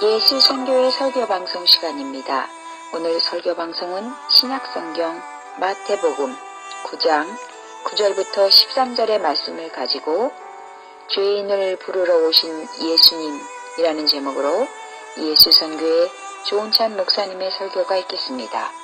예수 선교의 설교 방송 시간입니다. 오늘 설교 방송은 신약성경 마태복음 9장 9절부터 13절의 말씀을 가지고 죄인을 부르러 오신 예수님이라는 제목으로 예수 선교의 조은찬 목사님의 설교가 있겠습니다.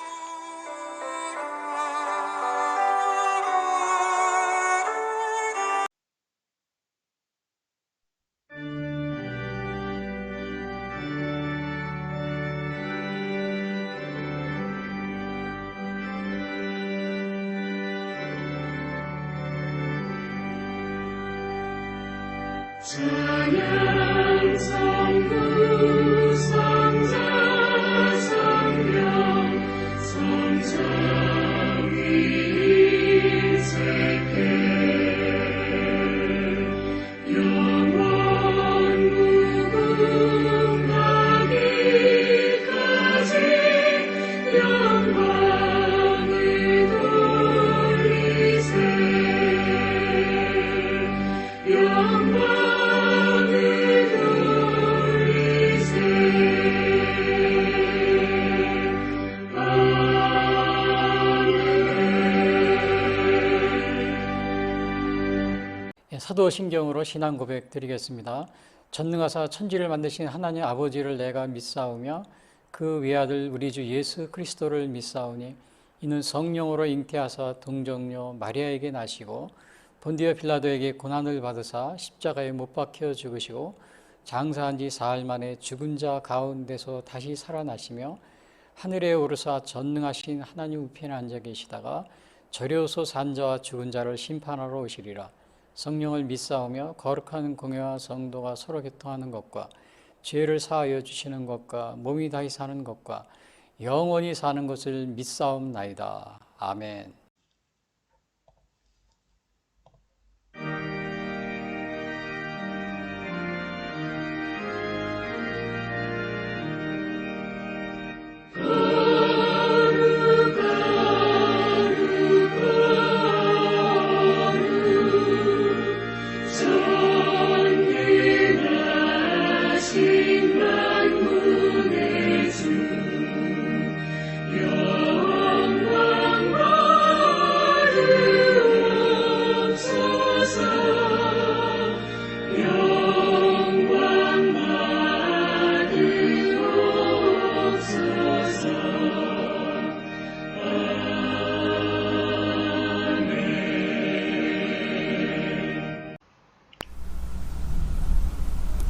찬양 성부 성자 성령 성삼위 인색해 영원 무궁하기까지 영광을 돌리세 영광 사도신경으로 신앙 고백 드리겠습니다. 전능하사 천지를 만드신 하나님 아버지를 내가 믿사오며 그 외아들 우리 주 예수 그리스도를 믿사오니 이는 성령으로 잉태하사 동정녀 마리아에게 나시고 본디오 빌라도에게 고난을 받으사 십자가에 못 박혀 죽으시고 장사한 지 사흘 만에 죽은 자 가운데서 다시 살아나시며 하늘에 오르사 전능하신 하나님 우편에 앉아 계시다가 저려서 산 자와 죽은 자를 심판하러 오시리라. 성령을 믿사오며 거룩한 공회와 성도가 서로 교통하는 것과 죄를 사하여 주시는 것과 몸이 다시 사는 것과 영원히 사는 것을 믿사옵나이다. 아멘.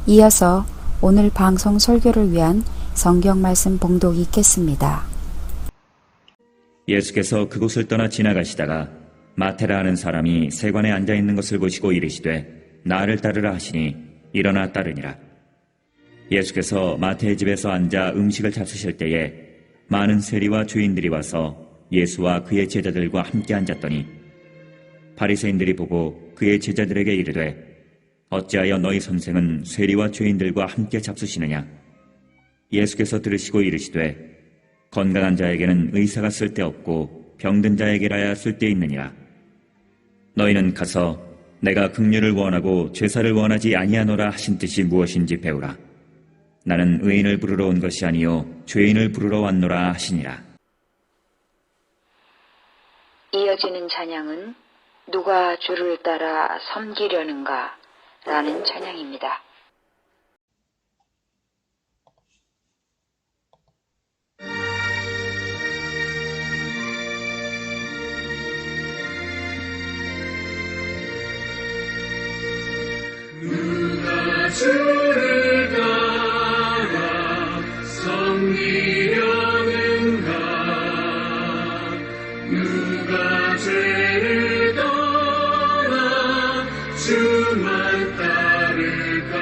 이어서 오늘 방송 설교를 위한 성경 말씀 봉독이 있겠습니다. 예수께서 그곳을 떠나 지나가시다가 마태라 하는 사람이 세관에 앉아 있는 것을 보시고 이르시되 나를 따르라 하시니 일어나 따르니라. 예수께서 마태의 집에서 앉아 음식을 잡수실 때에 많은 세리와 죄인들이 와서 예수와 그의 제자들과 함께 앉았더니 바리새인들이 보고 그의 제자들에게 이르되 어찌하여 너희 선생은 세리와 죄인들과 함께 잡수시느냐? 예수께서 들으시고 이르시되 건강한 자에게는 의사가 쓸데없고 병든 자에게라야 쓸데있느니라. 너희는 가서 내가 긍휼을 원하고 죄사를 원하지 아니하노라 하신 뜻이 무엇인지 배우라. 나는 의인을 부르러 온 것이 아니요 죄인을 부르러 왔노라 하시니라. 이어지는 찬양은 누가 주를 따라 섬기려는가 라는 찬양입니다. 누가 주를 따라 섬기려는가 누가 죄를 떠나 주만 따를까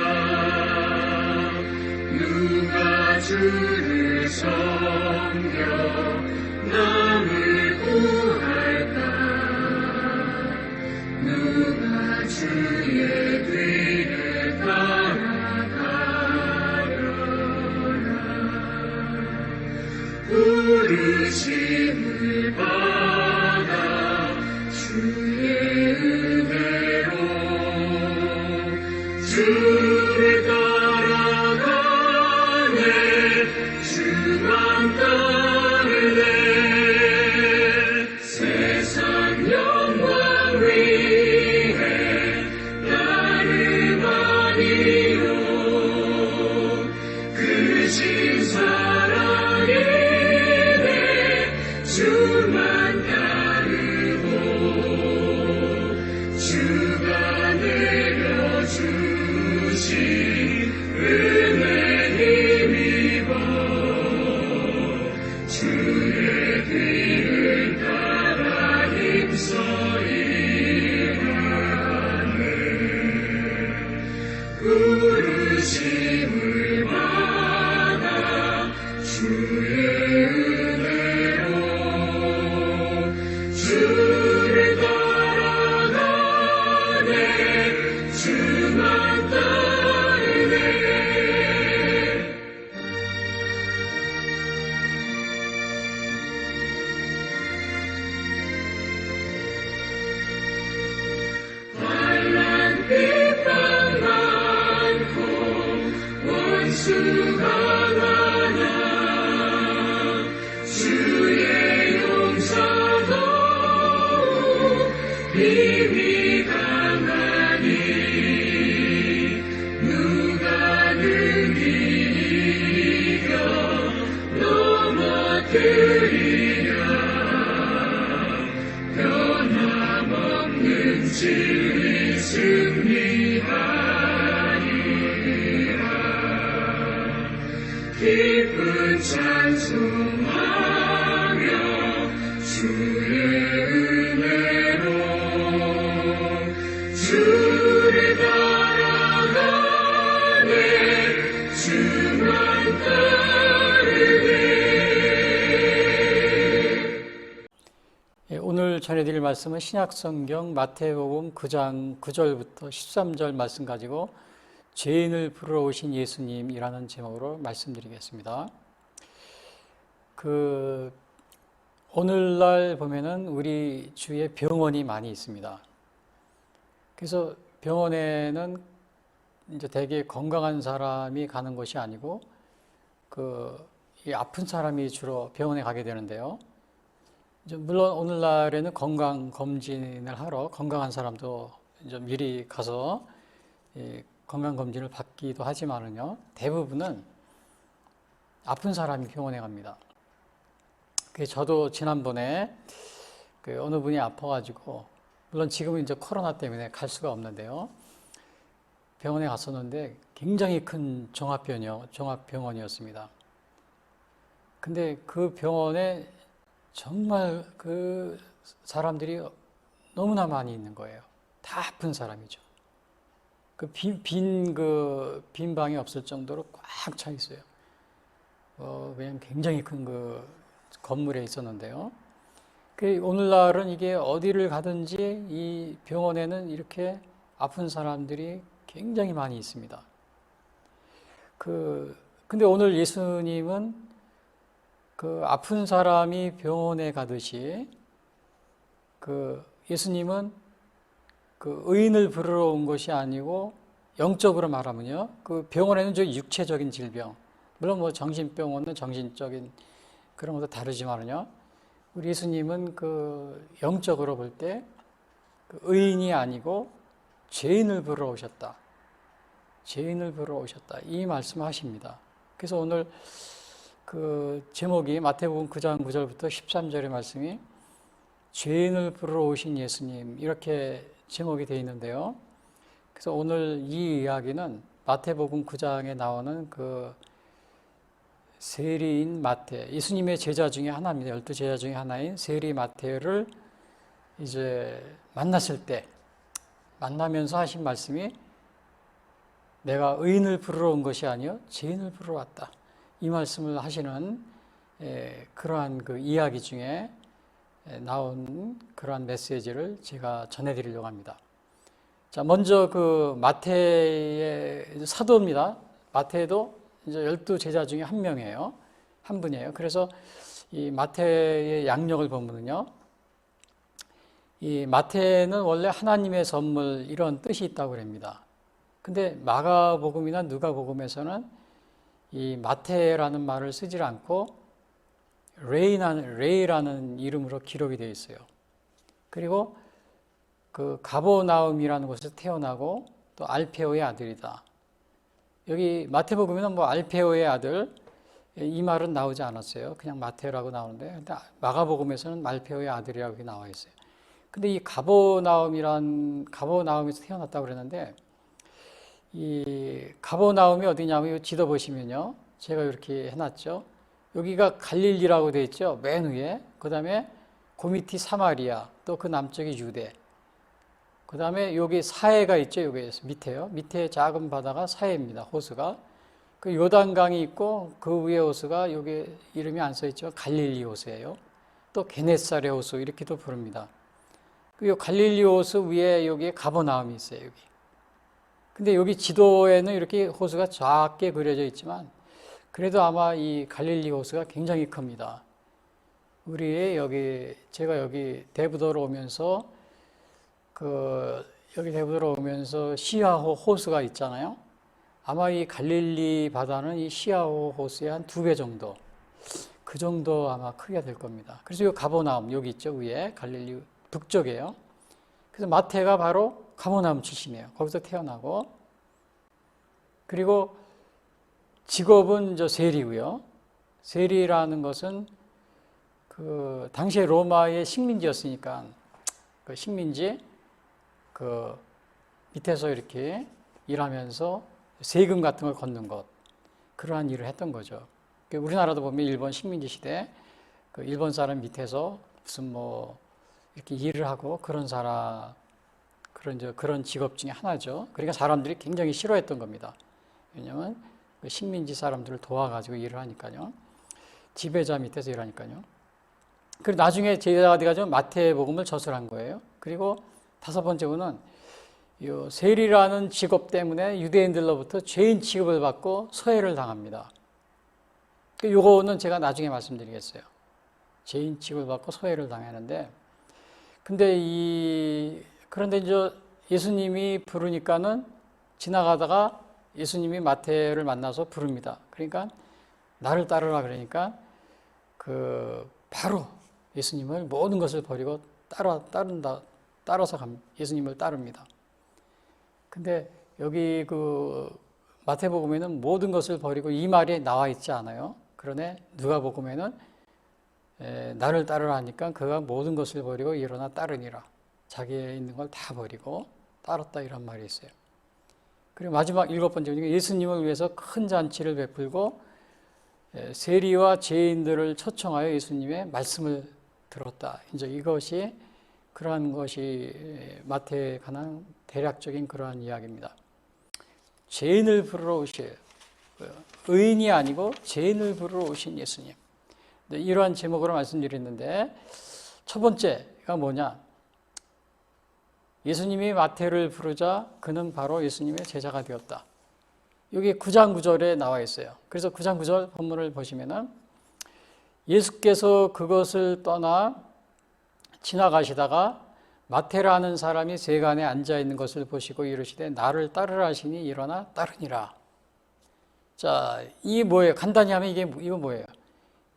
누가 주를 섬겨 남을 구할까 누가 주의 뒤를 따라가려나 부르심을 받아 주의 은혜로 주를 따라가면 주강하냐 주의 용서도 힘이 강하니 누가 능히 이겨 넘어뜨리랴 변함없는 진리 승리하리라 깊은 찬송하며 주의 은혜로 주를 따라가네 주만 따르네. 오늘 전해드릴 말씀은 신약성경 마태복음 9장 9절부터 13절 말씀 가지고 죄인을 부르러 오신 예수님이라는 제목으로 말씀드리겠습니다. 오늘날 보면은 우리 주위에 병원이 많이 있습니다. 그래서 병원에는 이제 되게 건강한 사람이 가는 것이 아니고 이 아픈 사람이 주로 병원에 가게 되는데요. 물론 오늘날에는 건강 검진을 하러 건강한 사람도 좀 미리 가서 건강 검진을 받기도 하지만은요, 대부분은 아픈 사람이 병원에 갑니다. 저도 지난번에 어느 분이 아파가지고, 물론 지금은 이제 코로나 때문에 갈 수가 없는데요, 병원에 갔었는데 굉장히 큰 종합병원이었습니다. 근데 그 병원에 정말 그 사람들이 너무나 많이 있는 거예요. 다 아픈 사람이죠. 빈 방이 없을 정도로 꽉 차 있어요. 그냥 굉장히 큰 건물에 있었는데요. 오늘날은 이게 어디를 가든지 이 병원에는 이렇게 아픈 사람들이 굉장히 많이 있습니다. 근데 오늘 예수님은 아픈 사람이 병원에 가듯이 예수님은 의인을 부르러 온 것이 아니고, 영적으로 말하면요, 병원에는 저 육체적인 질병, 물론 정신병원은 정신적인 그런 것도 다르지만요, 우리 예수님은 영적으로 볼 때 의인이 아니고 죄인을 부르러 오셨다. 죄인을 부르러 오셨다. 이 말씀하십니다. 그래서 오늘 제목이 마태복음 9장 9절부터 13절의 말씀이 죄인을 부르러 오신 예수님, 이렇게 제목이 되어 있는데요. 그래서 오늘 이 이야기는 마태복음 9장에 나오는 세리인 마태, 예수님의 제자 중에 하나입니다. 12제자 중에 하나인 세리 마태를 이제 만났을 때, 만나면서 하신 말씀이 내가 의인을 부르러 온 것이 아니요 죄인을 부르러 왔다. 이 말씀을 하시는 그러한 이야기 중에 나온 그러한 메시지를 제가 전해드리려고 합니다. 자, 먼저 마태의 사도입니다. 마태도 이제 12제자 중에 한 명이에요. 한 분이에요. 그래서 이 마태의 양력을 보면요, 이 마태는 원래 하나님의 선물, 이런 뜻이 있다고 합니다. 근데 마가복음이나 누가복음에서는 이 마태라는 말을 쓰지 않고 레이라는 이름으로 기록이 되어 있어요. 그리고 가버나움이라는 곳에서 태어나고 또 알페오의 아들이다. 여기 마태복음에는 알페오의 아들, 이 말은 나오지 않았어요. 그냥 마태라고 나오는데, 근데 마가복음에서는 알페오의 아들이라고 나와 있어요. 근데 이 가버나움에서 태어났다고 그랬는데, 이 가버나움이 어디냐면 지도 보시면요, 제가 이렇게 해놨죠. 여기가 갈릴리라고 되어 있죠. 맨 위에. 그 다음에 그 밑이 사마리아, 또 그 남쪽이 유대. 그 다음에 여기 사해가 있죠. 여기 밑에요. 밑에 작은 바다가 사해입니다. 호수가. 요단강이 있고 그 위에 호수가, 여기 이름이 안 써있죠. 갈릴리 호수예요. 또 게네사렛 호수, 이렇게도 부릅니다. 요 갈릴리 호수 위에 여기에 가버나움이 있어요. 여기. 근데 여기 지도에는 이렇게 호수가 작게 그려져 있지만, 그래도 아마 이 갈릴리 호수가 굉장히 큽니다. 제가 여기 대부도로 오면서, 여기 대부도로 오면서 시야호 호수가 있잖아요. 아마 이 갈릴리 바다는 이 시아오 호수의 한 2배 정도, 그 정도 아마 크기가 될 겁니다. 그래서 이 가버나움 여기 있죠, 위에 갈릴리 북쪽이에요. 그래서 마태가 바로 가버나움 출신이에요. 거기서 태어나고, 그리고 직업은 저 세리고요. 세리라는 것은 그 당시에 로마의 식민지였으니까 그 식민지 그 밑에서 이렇게 일하면서 세금 같은 걸 걷는 것, 그러한 일을 했던 거죠. 우리나라도 보면 일본 식민지 시대 그 일본 사람 밑에서 무슨 뭐 이렇게 일을 하고 그런 사람, 그런 직업 중에 하나죠. 그러니까 사람들이 굉장히 싫어했던 겁니다. 왜냐하면 그 식민지 사람들을 도와가지고 일을 하니까요. 지배자 밑에서 일하니까요. 그리고 나중에 제자가 돼가지고 마태복음을 저술한 거예요. 그리고 5번째로는 이 세리라는 직업 때문에 유대인들로부터 죄인 취급을 받고 소외를 당합니다. 요거는 제가 나중에 말씀드리겠어요. 죄인 취급을 받고 소외를 당하는데, 그런데 이제 예수님이 부르니까는 지나가다가 예수님이 마태를 만나서 부릅니다. 그러니까 나를 따르라 그러니까 바로 예수님을 모든 것을 버리고 따라서 예수님을 따릅니다. 근데 여기 그 마태복음에는 모든 것을 버리고 이 말이 나와 있지 않아요. 그러네 누가복음에는 나를 따르라 하니까 그가 모든 것을 버리고 일어나 따르니라. 자기에 있는 걸 다 버리고 따랐다, 이런 말이 있어요. 그리고 마지막 7번째는 예수님을 위해서 큰 잔치를 베풀고 세리와 죄인들을 초청하여 예수님의 말씀을 들었다. 이제 이것이 그러한 것이 마태에 관한 대략적인 그러한 이야기입니다. 죄인을 부르러 오신, 의인이 아니고 죄인을 부르러 오신 예수님. 이러한 제목으로 말씀드렸는데, 첫 번째가 뭐냐? 예수님이 마태를 부르자 그는 바로 예수님의 제자가 되었다. 여기 9장 9절에 나와 있어요. 그래서 9장 9절 본문을 보시면은 예수께서 그것을 떠나 지나가시다가 마태라는 사람이 세간에 앉아 있는 것을 보시고 이르시되 나를 따르라 하시니 일어나 따르니라. 자, 이게 뭐예요? 간단히 하면 이거 뭐예요?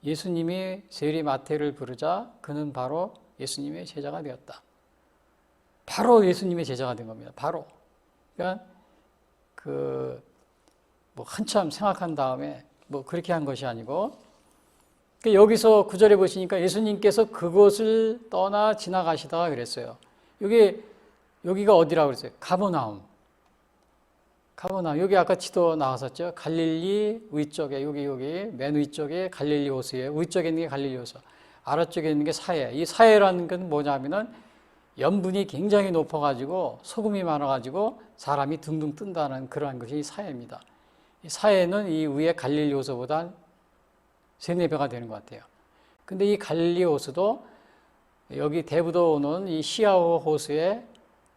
예수님이 세리 마태를 부르자 그는 바로 예수님의 제자가 되었다. 바로 예수님의 제자가 된 겁니다. 바로. 그러니까 뭐 한참 생각한 다음에 뭐 그렇게 한 것이 아니고, 그러니까 여기서 9절에 보시니까 예수님께서 그곳을 떠나 지나가시다가 그랬어요. 여기가 어디라고 그랬어요? 가버나움. 여기 아까 지도 나왔었죠. 갈릴리 위쪽에, 여기 맨 위쪽에 갈릴리 호수예요. 위쪽에 있는 게 갈릴리 호수, 아래쪽에 있는 게 사해. 이 사해라는 건 뭐냐면은 염분이 굉장히 높아가지고 소금이 많아가지고 사람이 둥둥 뜬다는 그러한 것이 이 사해입니다. 이 사해는 이 위에 갈릴리 호수보다 3-4배가 되는 것 같아요. 근데 이 갈릴리 호수도 여기 대부도 오는 이 시아오 호수의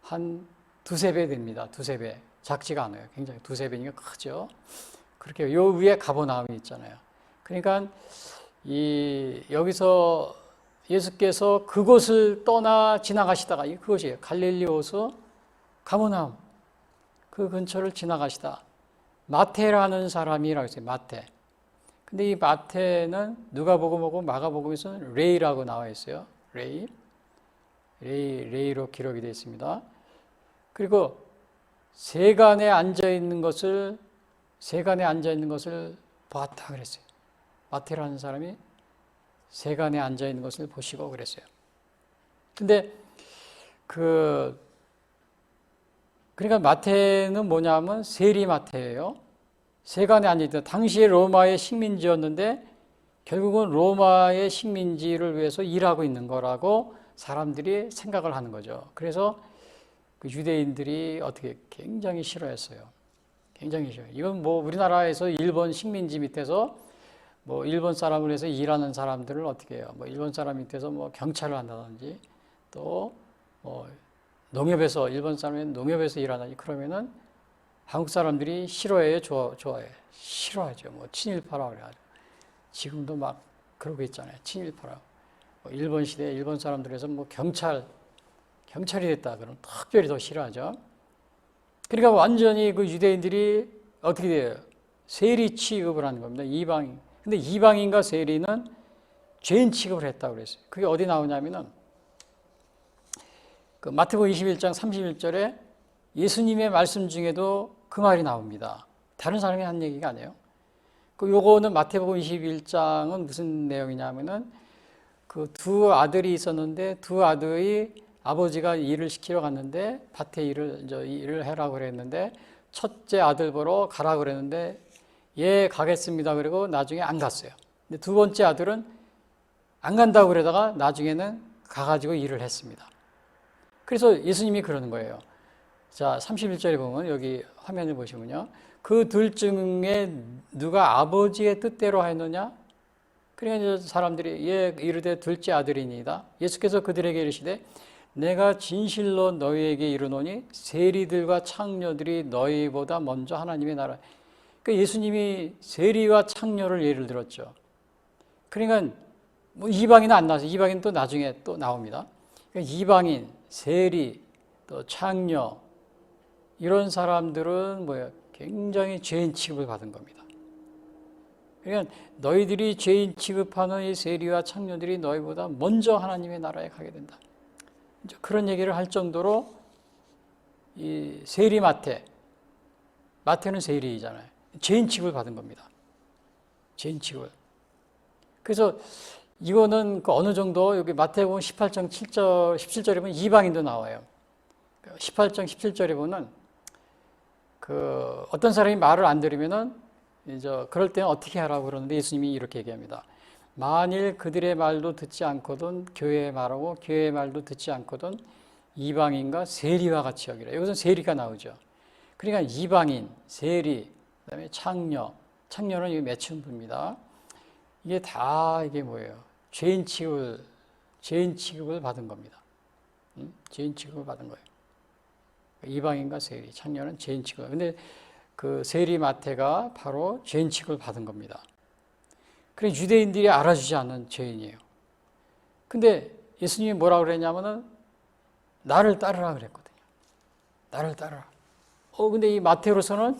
한 2-3배 됩니다. 2-3배. 작지가 않아요. 굉장히 2-3배니까 크죠. 그렇게 요 위에 가버나움이 있잖아요. 그러니까 여기서 예수께서 그곳을 떠나 지나가시다가, 그것이에요. 갈릴리 호수 가버나움, 그 근처를 지나가시다. 마태라는 사람이라고 했어요. 마태. 근데 이 마태는 누가복음하고 마가복음에서는 레이라고 나와 있어요. 레이로 기록이 되어 있습니다. 그리고 세간에 앉아 있는 것을 보았다 그랬어요. 마태라는 사람이 세간에 앉아 있는 것을 보시고 그랬어요. 근데 그러니까 마태는 뭐냐면 세리 마태예요. 세간에 앉아 있다. 당시에 로마의 식민지였는데 결국은 로마의 식민지를 위해서 일하고 있는 거라고 사람들이 생각을 하는 거죠. 그래서 그 유대인들이 굉장히 싫어했어요. 굉장히 싫어요. 이건 뭐 우리나라에서 일본 식민지 밑에서 뭐 일본 사람을 해서 일하는 사람들을 어떻게 해요? 뭐 일본 사람 밑에서 뭐 경찰을 한다든지, 또 뭐 농협에서, 일본 사람이 농협에서 일하다니, 그러면은 한국 사람들이 싫어해요, 좋아해요? 싫어하죠. 뭐 친일파라고 그래가지고 지금도 막 그러고 있잖아요. 친일파라고. 뭐 일본 시대에 일본 사람들에서 뭐 경찰이 됐다 그러면 특별히 더 싫어하죠. 그러니까 완전히 그 유대인들이 어떻게 돼요? 세리 취급을 하는 겁니다. 이방인. 근데 이방인과 세리는 죄인 취급을 했다고 그랬어요. 그게 어디 나오냐면은 그 마태복음 21장 31절에 예수님의 말씀 중에도 그 말이 나옵니다. 다른 사람이 한 얘기가 아니에요. 그 요거는 마태복음 21장은 무슨 내용이냐면은 그 두 아들이 있었는데 두 아들이 아버지가 일을 시키러 갔는데 밭에 일을 해라고 그랬는데 첫째 아들 보러 가라 그랬는데 예 가겠습니다. 그리고 나중에 안 갔어요. 근데 두 번째 아들은 안 간다고 그러다가 나중에는 가가지고 일을 했습니다. 그래서 예수님이 그러는 거예요. 자, 31절에 보면 여기 화면을 보시면요. 그 둘 중에 누가 아버지의 뜻대로 하였느냐? 그러니까 사람들이 예 이르되 둘째 아들이니이다. 예수께서 그들에게 이르시되 내가 진실로 너희에게 이르노니 세리들과 창녀들이 너희보다 먼저 하나님의 나라. 그러니까 예수님이 세리와 창녀를 예를 들었죠. 그러니까 뭐 이방인은 안 나와서 이방인 또 나중에 또 나옵니다. 그러니까 이방인, 세리, 또 창녀 이런 사람들은 뭐야 굉장히 죄인 취급을 받은 겁니다. 그러니까 너희들이 죄인 취급하는 이 세리와 창녀들이 너희보다 먼저 하나님의 나라에 가게 된다. 그런 얘기를 할 정도로 이 세리 마태는 세리이잖아요. 죄인 취급을 받은 겁니다. 죄인 취급을. 그래서 이거는 그 어느 정도 여기 마태복음 18장 7절, 17절에 보면 이방인도 나와요. 18장 17절에 보면 그 어떤 사람이 말을 안 들으면은 이제 그럴 때는 어떻게 하라고 그러는데 예수님이 이렇게 얘기합니다. 만일 그들의 말도 듣지 않거든 교회의 말하고 교회의 말도 듣지 않거든 이방인과 세리와 같이 여기라. 여기서 세리가 나오죠. 그러니까 이방인, 세리, 그다음에 창녀는 이게 맺힌 부입니다. 이게 다 이게 뭐예요? 죄인 취급을 받은 겁니다. 죄인 취급을 받은 거예요. 이방인과 세리, 창녀는 죄인 취급. 근데 그 세리 마태가 바로 죄인 취급을 받은 겁니다. 그래 유대인들이 알아주지 않는 죄인이에요. 근데 예수님이 뭐라 그랬냐면은 나를 따르라 그랬거든요. 나를 따르라. 근데 이 마태로서는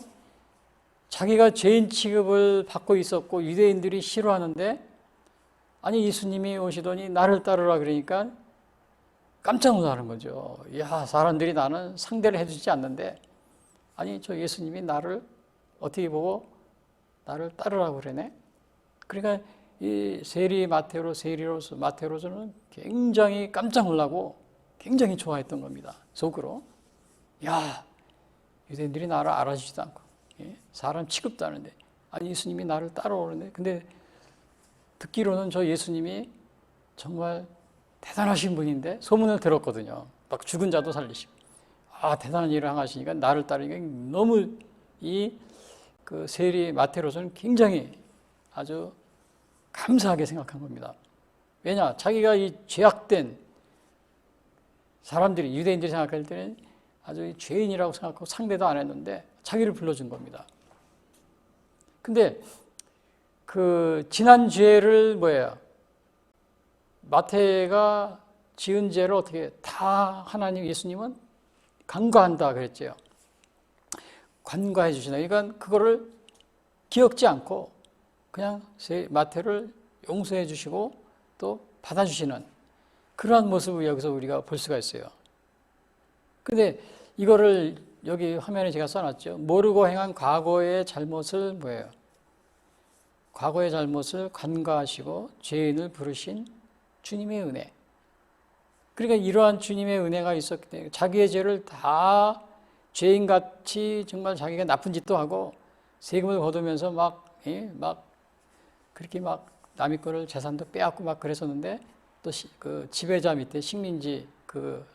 자기가 죄인 취급을 받고 있었고 유대인들이 싫어하는데 아니 예수님이 오시더니 나를 따르라 그러니까 깜짝 놀라는 거죠. 야, 사람들이 나는 상대를 해주지 않는데 아니 저 예수님이 나를 어떻게 보고 나를 따르라고 그러네. 그러니까 이 세리 마태로서는 굉장히 깜짝 놀라고 굉장히 좋아했던 겁니다. 속으로 야 유대인들이 나를 알아주지도 않고 사람 취급도 하는데 아니 예수님이 나를 따라오는데 근데 듣기로는 저 예수님이 정말 대단하신 분인데 소문을 들었거든요. 막 죽은 자도 살리시고 대단한 일을 하시니까 나를 따르니까 너무 이 그 세리 마태로서는 굉장히 아주 감사하게 생각한 겁니다. 왜냐? 자기가 이 죄악된 사람들이 유대인들이 생각할 때는 아주 죄인이라고 생각하고 상대도 안 했는데 자기를 불러준 겁니다. 근데 그 지난 죄를 마태가 지은 죄를 어떻게 다 하나님 예수님은 간과한다 그랬죠. 간과해 주시나. 그러니까 그거를 기억지 않고 그냥 마태를 용서해 주시고 또 받아주시는 그러한 모습을 여기서 우리가 볼 수가 있어요. 근데 이거를 여기 화면에 제가 써놨죠. 모르고 행한 과거의 잘못을 과거의 잘못을 간과하시고 죄인을 부르신 주님의 은혜. 그러니까 이러한 주님의 은혜가 있었기 때문에 자기의 죄를 다 죄인같이 정말 자기가 나쁜 짓도 하고 세금을 거두면서 그렇게 남의 거를 재산도 빼앗고 막 그랬었는데 또 그 지배자 밑에 식민지 그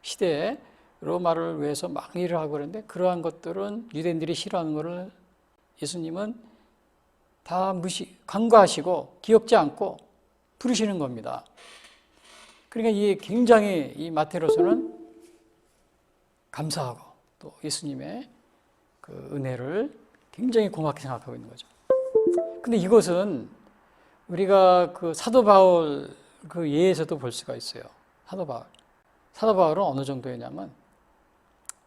시대에 로마를 위해서 막 일을 하고 그랬는데 그러한 것들은 유대인들이 싫어하는 거를 예수님은 다 간과하시고 기억지 않고 부르시는 겁니다. 그러니까 이게 굉장히 이 마태로서는 감사하고 또 예수님의 그 은혜를 굉장히 고맙게 생각하고 있는 거죠. 근데 이것은 우리가 그 사도 바울 그 예에서도 볼 수가 있어요. 사도 바울은 어느 정도였냐면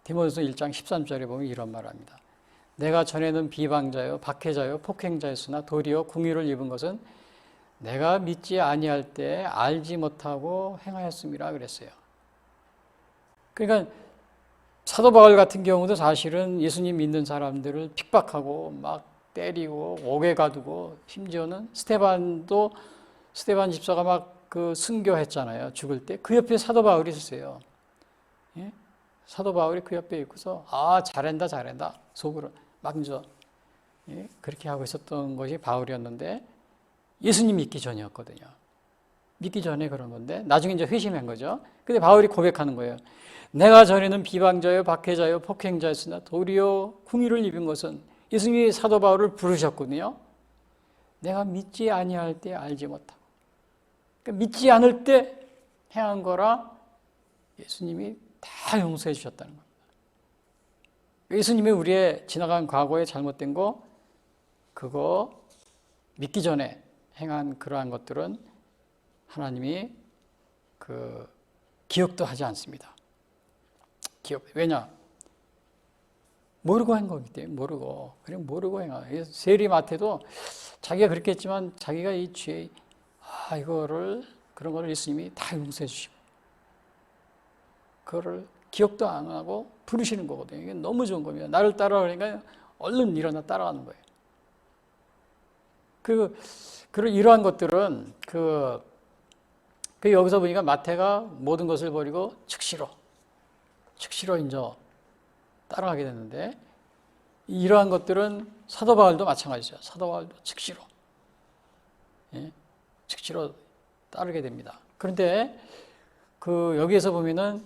디모데서 1장 13절에 보면 이런 말을 합니다. 내가 전에는 비방자요 박해자요 폭행자였으나 도리어 궁유를 입은 것은 내가 믿지 아니할 때 알지 못하고 행하였음이라 그랬어요. 그러니까 사도 바울 같은 경우도 사실은 예수님 믿는 사람들을 핍박하고 막 때리고 옥에 가두고, 심지어는 스테반 집사가 막 그 순교했잖아요. 죽을 때 그 옆에 사도 바울이 있었어요. 예? 사도 바울이 그 옆에 있고서 잘한다 속으로 막 이제 그렇게 하고 있었던 것이 바울이었는데, 예수님 믿기 전이었거든요. 믿기 전에 그런 건데 나중에 이제 회심한 거죠. 근데 바울이 고백하는 거예요. 내가 전에는 비방자요 박해자요 폭행자였으나 도리어 궁유를 입은 것은, 예수님이 사도 바울을 부르셨거든요. 내가 믿지 아니할 때 알지 못하고, 그러니까 믿지 않을 때 행한 거라 예수님이 다 용서해 주셨다는 겁니다. 예수님이 우리의 지나간 과거에 잘못된 거, 그거 믿기 전에 행한 그러한 것들은 하나님이 기억도 하지 않습니다. 왜냐? 모르고 한 거기 때문에. 모르고 행하. 세리마태도 자기가 그렇게 했지만 자기가 이 죄, 그런 거를 예수님이 다 용서해 주시고, 그거를 기억도 안 하고 부르시는 거거든요. 이게 너무 좋은 겁니다. 나를 따라오니까 얼른 일어나 따라가는 거예요. 그리고 이러한 것들은 여기서 보니까 마태가 모든 것을 버리고 즉시로 이제 따라가게 됐는데, 이러한 것들은 사도 바울도 마찬가지죠. 사도 바울도 즉시로 따르게 됩니다. 그런데 여기에서 보면은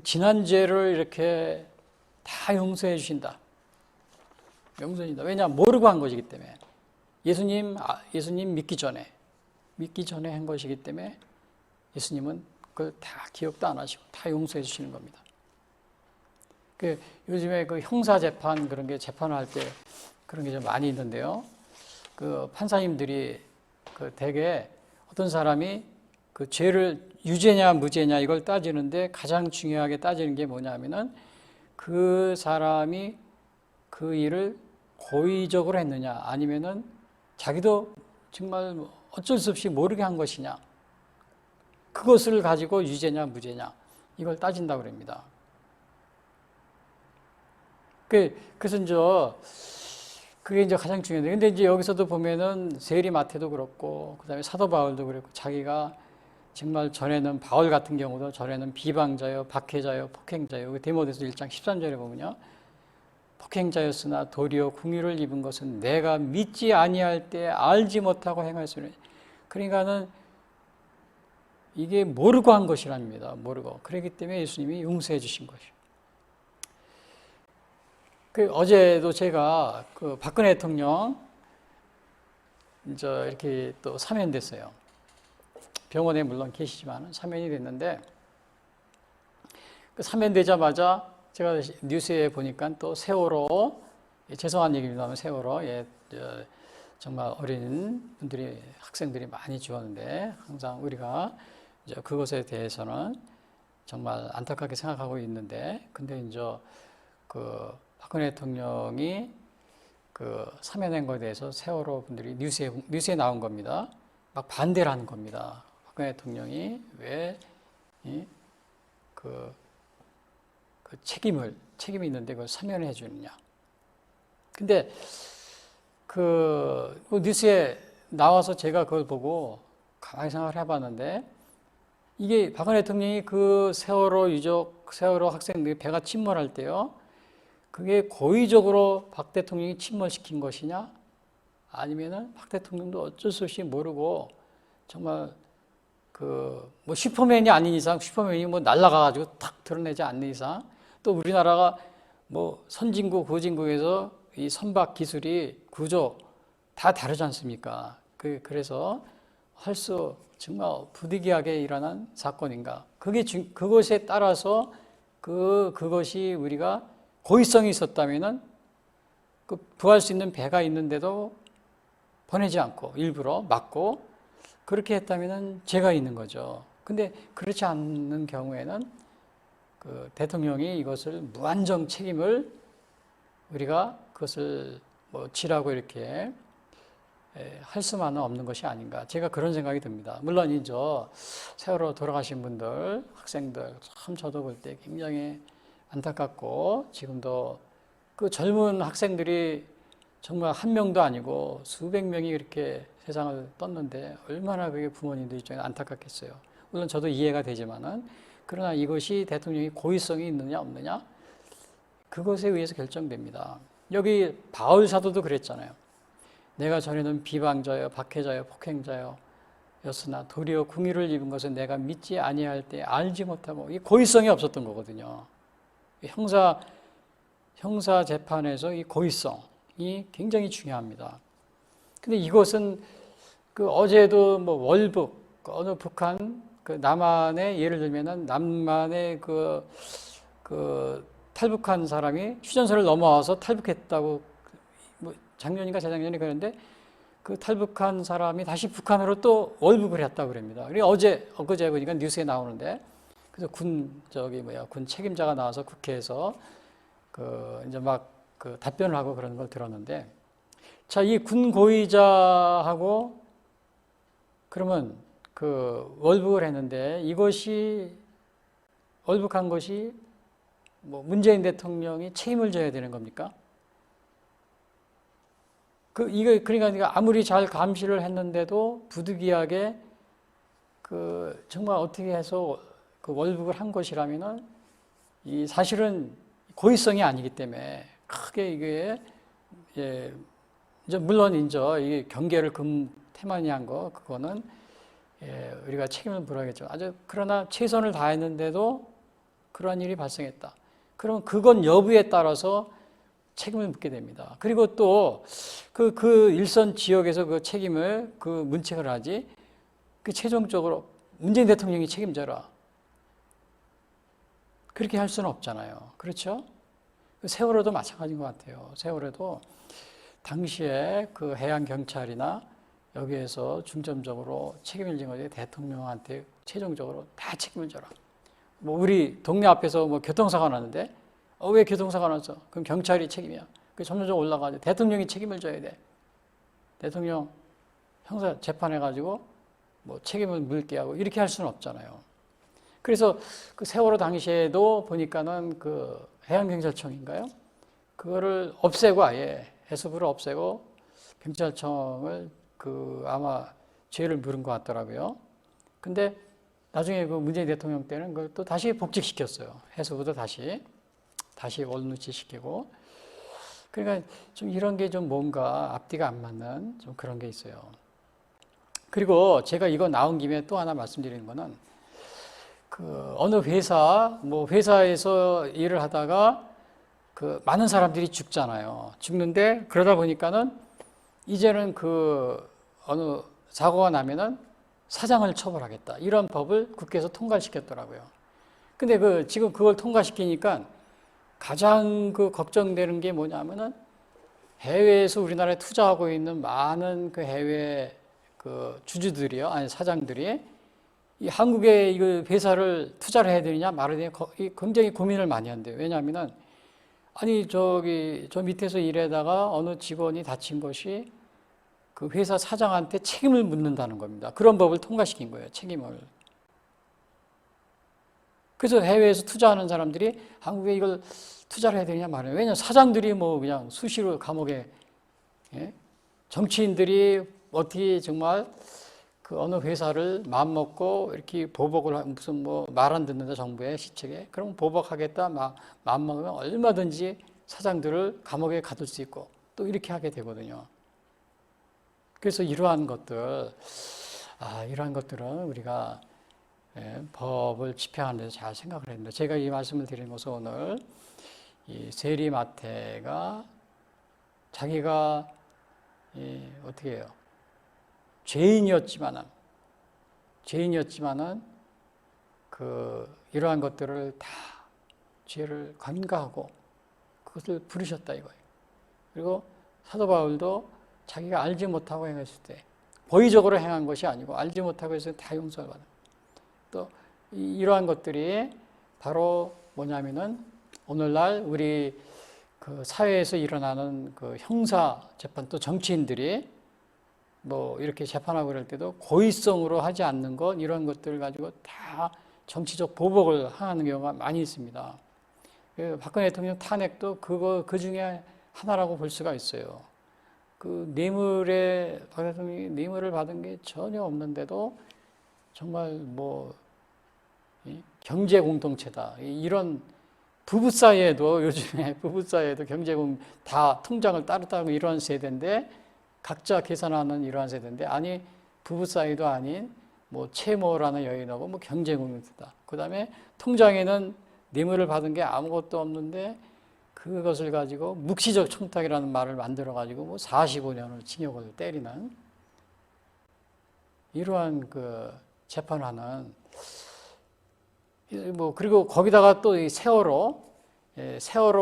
지난 죄를 이렇게 다 용서해 주신다. 용서해준다. 왜냐? 모르고 한 것이기 때문에. 예수님 믿기 전에 한 것이기 때문에 예수님은 그걸 다 기억도 안 하시고 다 용서해 주시는 겁니다. 요즘에 형사 재판, 그런 게 재판할 때 그런 게 좀 많이 있는데요. 판사님들이 대개 어떤 사람이 죄를 유죄냐 무죄냐 이걸 따지는데, 가장 중요하게 따지는 게 뭐냐면은 그 사람이 그 일을 고의적으로 했느냐, 아니면은 자기도 정말 어쩔 수 없이 모르게 한 것이냐, 그것을 가지고 유죄냐 무죄냐 이걸 따진다고 그럽니다. 그래서 그게 이제 가장 중요한데, 근데 이제 여기서도 보면은 세리마태도 그렇고, 그 다음에 사도 바울도 그렇고, 자기가 정말 전에는, 바울 같은 경우도 전에는 비방자요 박해자요 폭행자요, 디모데서 1장 13절에 보면요, 폭행자였으나 도리어 궁유를 입은 것은 내가 믿지 아니할 때 알지 못하고 행하였으니, 그러니까는 이게 모르고 한 것이랍니다. 모르고. 그렇기 때문에 예수님이 용서해 주신 것이요. 어제도 제가 박근혜 대통령 이제 이렇게 또 사면됐어요. 병원에 물론 계시지만 사면이 됐는데, 사면되자마자 제가 뉴스에 보니까 또 세월호, 죄송한 얘기입니다만 세월호, 정말 어린 분들이, 학생들이 많이 죽었는데, 항상 우리가 이제 그것에 대해서는 정말 안타깝게 생각하고 있는데, 근데 이제 박근혜 대통령이 사면한 것에 대해서 세월호 분들이 뉴스에 나온 겁니다. 막 반대를 하는 겁니다. 박근혜 대통령이 왜 책임이 있는데 그걸 사면해 주느냐. 근데 뉴스에 나와서 제가 그걸 보고 가만히 생각을 해봤는데, 이게 박근혜 대통령이 세월호 학생들이 배가 침몰할 때요, 그게 고의적으로 박 대통령이 침몰시킨 것이냐, 아니면은 박 대통령도 어쩔 수 없이 모르고 정말 슈퍼맨이 아닌 이상, 슈퍼맨이 날아가가지고 탁 드러내지 않는 이상, 또 우리나라가 선진국, 후진국에서 이 선박 기술이 구조 다 다르지 않습니까? 그래서 정말 부득이하게 일어난 사건인가? 그것에 따라서 그것이 우리가 고의성이 있었다면은 구할 수 있는 배가 있는데도 보내지 않고 일부러 막고 그렇게 했다면은 죄가 있는 거죠. 근데 그렇지 않는 경우에는 대통령이 이것을 무한정 책임을 우리가 그것을 뭐 지라고 이렇게 할 수만은 없는 것이 아닌가. 제가 그런 생각이 듭니다. 물론 이제 세월호 돌아가신 분들, 학생들 참 저도 볼 때 굉장히 안타깝고 지금도 그 젊은 학생들이 정말 한 명도 아니고 수백 명이 그렇게 세상을 떴는데 얼마나 그게 부모님들 입장에 안타깝겠어요. 물론 저도 이해가 되지만은 그러나 이것이 대통령이 고의성이 있느냐 없느냐 그것에 의해서 결정됩니다. 여기 바울 사도도 그랬잖아요. 내가 전에는 비방자여 박해자여 폭행자여 였으나 도리어 궁의를 입은 것은 내가 믿지 아니할 때 알지 못하고 이 고의성이 없었던 거거든요. 형사 재판에서 이 고의성이 굉장히 중요합니다. 근데 이것은 그 어제도 뭐 월북 어느 북한 그 남한의 예를 들면은 남한의 그 탈북한 사람이 휴전선을 넘어와서 탈북했다고 뭐 작년인가 재작년에 그랬는데 그 탈북한 사람이 다시 북한으로 또 월북을 했다고 그럽니다. 그리고 엊그제 보니까 뉴스에 나오는데 그래서 군 책임자가 나와서 국회에서 그 이제 막 그 답변을 하고 그런 걸 들었는데 자, 이 군 고위자하고 그러면 그 월북을 했는데 이것이 월북한 것이 뭐 문재인 대통령이 책임을 져야 되는 겁니까? 그러니까 아무리 잘 감시를 했는데도 부득이하게 그 정말 어떻게 해서 그 월북을 한 것이라면은 이 사실은 고의성이 아니기 때문에 크게 이게 이제 물론 이게 경계를 태만히 한 거 그거는 우리가 책임을 물어야겠죠. 그러나 최선을 다했는데도 그러한 일이 발생했다. 그러면 그건 여부에 따라서 책임을 묻게 됩니다. 그리고 또 그 일선 지역에서 그 책임을 그 문책을 하지 그 최종적으로 문재인 대통령이 책임져라. 그렇게 할 수는 없잖아요. 그렇죠? 세월호도 마찬가지인 것 같아요. 세월호도 당시에 그 해양경찰이나 여기에서 중점적으로 책임을 진 거지 대통령한테 최종적으로 다 책임을 져라. 뭐 우리 동네 앞에서 뭐 교통사고가 났는데 왜 교통사고가 났어? 그럼 경찰이 책임이야. 그 점점 올라가죠. 대통령이 책임을 져야 돼. 대통령 형사 재판해가지고 뭐 책임을 물게 하고 이렇게 할 수는 없잖아요. 그래서 그 세월호 당시에도 보니까는 그 해양경찰청인가요? 그거를 없애고 아예 해수부를 없애고 경찰청을 그 아마 죄를 물은 것 같더라고요. 근데 나중에 그 문재인 대통령 때는 그걸 또 다시 복직시켰어요. 해수부도 다시 원루치시키고. 그러니까 좀 이런 게 좀 뭔가 앞뒤가 안 맞는 좀 그런 게 있어요. 그리고 제가 이거 나온 김에 또 하나 말씀드리는 거는 그 어느 회사에서 일을 하다가 그 많은 사람들이 죽잖아요. 죽는데 그러다 보니까는 이제는 그 어느 사고가 나면은 사장을 처벌하겠다. 이런 법을 국회에서 통과시켰더라고요. 근데 지금 그걸 통과시키니까 가장 그 걱정되는 게 뭐냐면은 해외에서 우리나라에 투자하고 있는 많은 그 해외 그 주주들이요. 아니, 사장들이 이 한국에 이거 회사를 투자를 해야 되느냐 말아야 되느냐 굉장히 고민을 많이 한대요. 왜냐하면은 아니 저 밑에서 일하다가 어느 직원이 다친 것이 그 회사 사장한테 책임을 묻는다는 겁니다. 그런 법을 통과시킨 거예요. 책임을. 그래서 해외에서 투자하는 사람들이 한국에 이걸 투자를 해야 되느냐 말이에요. 왜냐하면 사장들이 뭐 그냥 수시로 감옥에 정치인들이 어떻게 정말 그 어느 회사를 마음먹고 이렇게 보복을 무슨 뭐 말 안 듣는다 정부의 시책에 그럼 보복하겠다 마음먹으면 얼마든지 사장들을 감옥에 가둘 수 있고 또 이렇게 하게 되거든요. 그래서 이러한 것들은 우리가 법을 집행하는 데서 잘 생각을 했는데 제가 이 말씀을 드리는 것은 오늘 이 세리마태가 자기가 어떻게 해요? 죄인이었지만은 이러한 것들을 다 죄를 간과하고 그것을 부르셨다 이거예요. 그리고 사도 바울도 자기가 알지 못하고 행했을 때 고의적으로 행한 것이 아니고 알지 못하고 해서 다 용서를 받아요. 또 이러한 것들이 바로 뭐냐면은 오늘날 우리 그 사회에서 일어나는 그 형사 재판 또 정치인들이 뭐 이렇게 재판하고 그럴 때도 고의성으로 하지 않는 것 이런 것들을 가지고 다 정치적 보복을 하는 경우가 많이 있습니다. 박근혜 대통령 탄핵도 그 중에 하나라고 볼 수가 있어요. 그 뇌물에 박 대통령이 뇌물을 받은 게 전혀 없는데도 정말 뭐 경제 공동체다 이런 부부 사이에도 요즘에 부부 사이에도 다 통장을 따로 이러한 세대인데 각자 계산하는 이러한 세대인데 아니 부부 사이도 아닌 뭐 채모라는 여인하고 뭐 경제 공동체다. 그다음에 통장에는 뇌물을 받은 게 아무것도 없는데 그것을 가지고 묵시적 청탁이라는 말을 만들어 가지고 뭐 45년을 징역을 때리는 이러한 그 재판하는 뭐 그리고 거기다가 또 이 세월호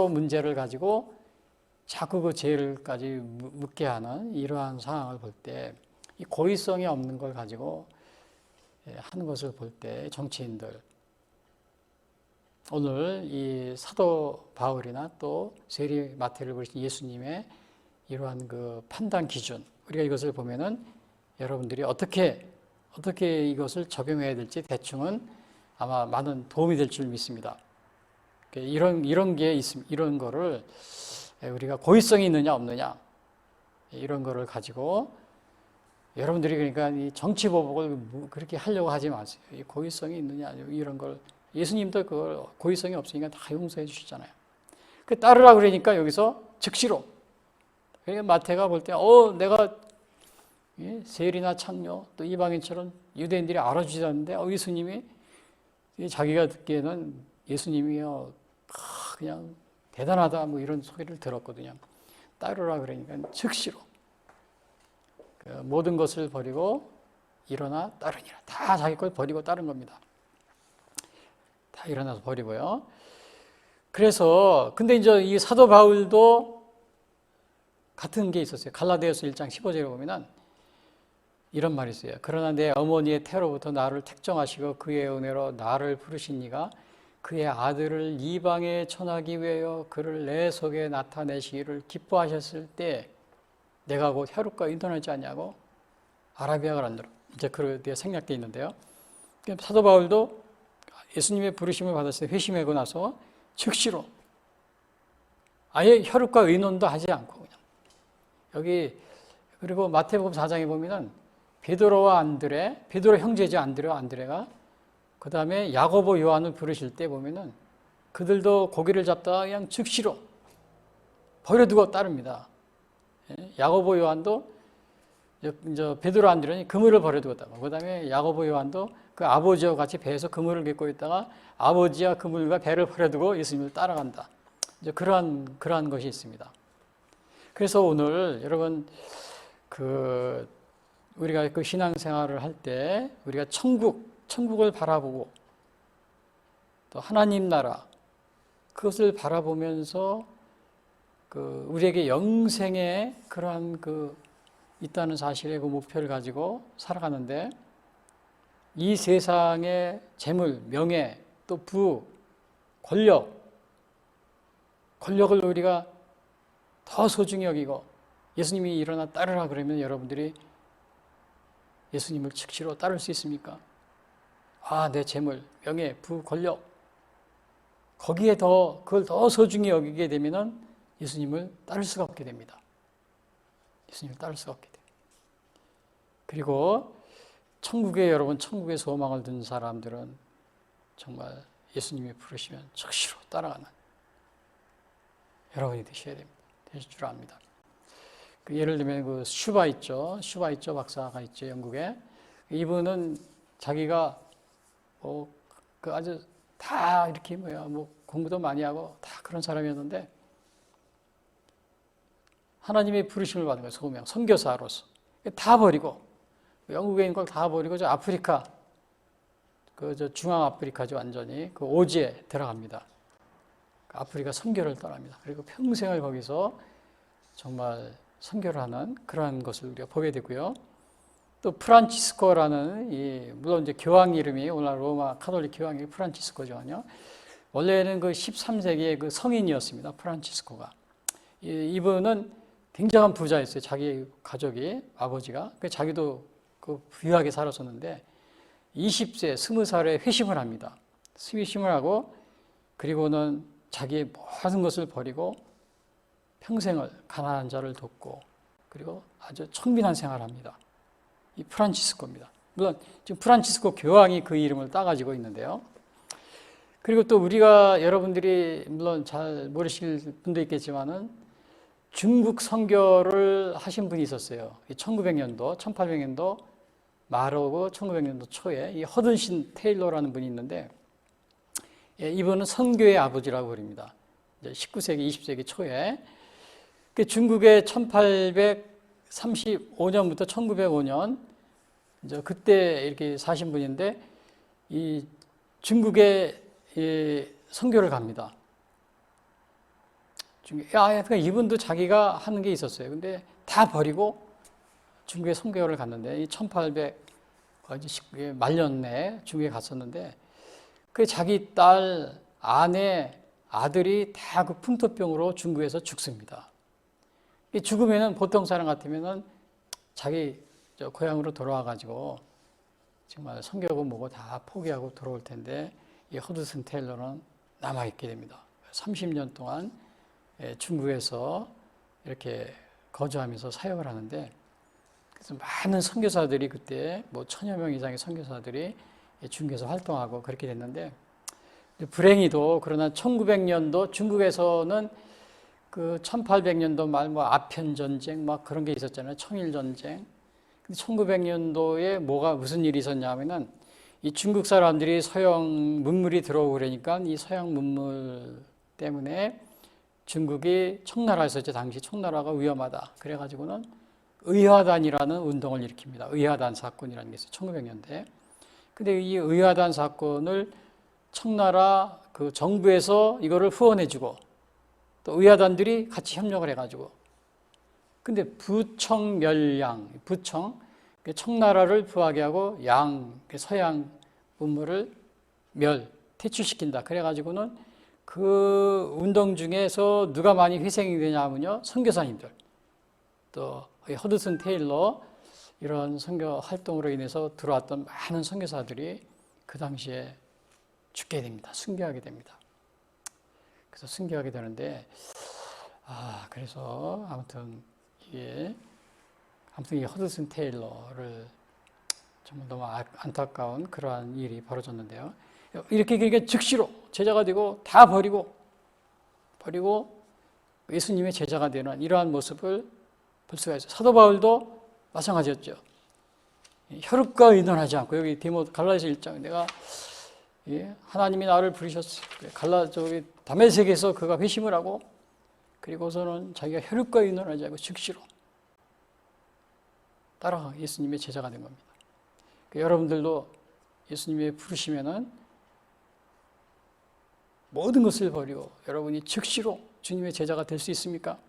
문제를 가지고 자꾸 그 죄를까지 묻게 하는 이러한 상황을 볼 때 이 고의성이 없는 걸 가지고 하는 것을 볼 때 정치인들 오늘 이 사도 바울이나 또 세리 마태를 보신 예수님의 이러한 그 판단 기준 우리가 이것을 보면은 여러분들이 어떻게 이것을 적용해야 될지 대충은 아마 많은 도움이 될 줄 믿습니다. 이런 게 있습니다. 이런 거를 우리가 고의성이 있느냐 없느냐 이런 거를 가지고 여러분들이 그러니까 이 정치 보복을 그렇게 하려고 하지 마세요. 이 고의성이 있느냐 이런 걸 예수님도 그걸 고의성이 없으니까 다 용서해 주시잖아요. 그 따르라 그러니까 여기서 즉시로 그러니까 마태가 볼 때 내가 세리나 창녀 또 이방인처럼 유대인들이 알아주지 않는데 예수님이 자기가 듣기에는 예수님이요 그냥 대단하다 뭐 이런 소리를 들었거든요. 따르라 그러니까 즉시로 모든 것을 버리고 일어나 따르니라. 다 자기 걸 버리고 따른 겁니다. 다 일어나서 버리고요. 그래서 근데 이제 이 사도 바울도 같은 게 있었어요. 갈라디아서 1장 15절에 보면은 이런 말이 있어요. 그러나 내 어머니의 태로부터 나를 택정하시고 그의 은혜로 나를 부르신 이가 그의 아들을 이방에 전하기 위하여 그를 내 속에 나타내시기를 기뻐하셨을 때 내가 곧 혈육과 인도하지 않냐고 아라비아가 안 들어. 이제 그에 대해 생략되어 있는데요. 사도 바울도 예수님의 부르심을 받았을 때 회심하고 나서 즉시로 아예 혈육과 의논도 하지 않고 그냥 여기 그리고 마태복음 4장에 보면은 베드로와 안드레, 베드로 형제죠. 안드레가 그 다음에 야고보 요한을 부르실 때 보면은 그들도 고기를 잡다가 그냥 즉시로 버려두고 따릅니다. 야고보 요한도 베드로 안드레니 그물을 버려두고 따르고 그 다음에 야고보 요한도 그 아버지와 같이 배에서 그물을 깃고 있다가 아버지와 그물과 배를 버려두고 예수님을 따라간다. 이제 그러한 것이 있습니다. 그래서 오늘 여러분 우리가 그 신앙생활을 할 때 우리가 천국을 바라보고 또 하나님 나라 그것을 바라보면서 우리에게 영생의 그러한 있다는 사실의 그 목표를 가지고 살아가는데 이 세상의 재물, 명예, 또 부, 권력을 우리가 더 소중히 여기고 예수님이 일어나 따르라 그러면 여러분들이 예수님을 즉시로 따를 수 있습니까? 내 재물, 명예, 부, 권력 거기에 그걸 더 소중히 여기게 되면은 예수님을 따를 수가 없게 됩니다. 예수님을 따를 수가 없게 돼요. 그리고 천국의 소망을 둔 사람들은 정말 예수님이 부르시면 즉시로 따라가는 여러분이 되셔야 됩니다. 되실 줄 압니다. 예를 들면 슈바이처 박사가 있죠, 영국에. 이분은 자기가 아주 다 이렇게 공부도 많이 하고 다 그런 사람이었는데 하나님의 부르심을 받은 거예요. 소명, 선교사로서. 다 버리고 영국에 있는 걸 다 버리고 저 아프리카, 중앙 아프리카죠, 완전히 그 오지에 들어갑니다. 아프리카 선교를 떠납니다. 그리고 평생을 거기서 정말 선교를 하는 그러한 것을 우리가 보게 되고요. 또 프란치스코라는 물론 이제 교황 이름이 오늘 로마 카톨릭 교황이 프란치스코죠. 원래는 그 13세기의 그 성인이었습니다. 프란치스코가. 이분은 굉장한 부자였어요. 자기 가족이, 아버지가. 자기도 그 부유하게 살았었는데 20세, 20살에 회심을 합니다. 회심을 하고 그리고는 자기의 모든 것을 버리고 평생을 가난한 자를 돕고 그리고 아주 청빈한 생활을 합니다. 이 프란치스코입니다. 물론 지금 프란치스코 교황이 그 이름을 따가지고 있는데요. 그리고 또 우리가 여러분들이 물론 잘 모르실 분도 있겠지만은 중국 선교를 하신 분이 있었어요. 1900년도, 1800년도 말하고 1900년도 초에 이 허든신 테일러라는 분이 있는데 이분은 선교의 아버지라고 부릅니다. 19세기, 20세기 초에 중국의 1835년부터 1905년 이제 그때 이렇게 사신 분인데 이 중국에 선교를 갑니다. 그러니까 이분도 자기가 하는 게 있었어요. 근데 다 버리고 중국에 선교를 갔는데 이 1800 말년에 중국에 갔었는데 그 자기 딸, 아내, 아들이 다 그 풍토병으로 중국에서 죽습니다. 죽으면은 보통 사람 같으면은 자기 고향으로 돌아와 가지고 정말 선교하고 뭐고 다 포기하고 돌아올 텐데 이 허드슨 테일러는 남아 있게 됩니다. 30년 동안 중국에서 이렇게 거주하면서 사역을 하는데 그래서 많은 선교사들이 그때 뭐 1000여 명 이상의 선교사들이 중국에서 활동하고 그렇게 됐는데 불행히도 그러나 1900년도 중국에서는 그 1800년도 말 뭐 아편 전쟁 막 그런 게 있었잖아요. 청일 전쟁. 근데 1900년도에 무슨 일이 있었냐면은 이 중국 사람들이 서양 문물이 들어오고 그러니까 이 서양 문물 때문에 중국이 청나라였었죠. 당시 청나라가 위험하다. 그래가지고는 의화단이라는 운동을 일으킵니다. 의화단 사건이라는 게 있어요. 1900년대. 근데 이 의화단 사건을 청나라 그 정부에서 이거를 후원해주고 또 의화단들이 같이 협력을 해가지고 근데 부청멸양, 부청, 청나라를 부하게 하고 서양 문물을 퇴출시킨다. 그래가지고는 그 운동 중에서 누가 많이 희생이 되냐면요. 선교사님들. 또 허드슨 테일러 이런 선교 활동으로 인해서 들어왔던 많은 선교사들이 그 당시에 죽게 됩니다. 순교하게 됩니다. 그래서 순교하게 되는데 그래서 아무튼 이 허드슨 테일러를 정말 너무 안타까운 그러한 일이 벌어졌는데요. 이렇게 즉시로 제자가 되고 다 버리고 예수님의 제자가 되는 이러한 모습을 볼 수가 있어요. 사도 바울도 마찬가지였죠. 혈육과 의논하지 않고 여기 갈라디아서 1장 내가 하나님이 나를 부르셨어. 다메섹에서 그가 회심을 하고 그리고서는 자기가 혈육과 의논하지 않고 즉시로 따라가 예수님의 제자가 된 겁니다. 여러분들도 예수님의 부르시면은 모든 것을 버리고 여러분이 즉시로 주님의 제자가 될 수 있습니까?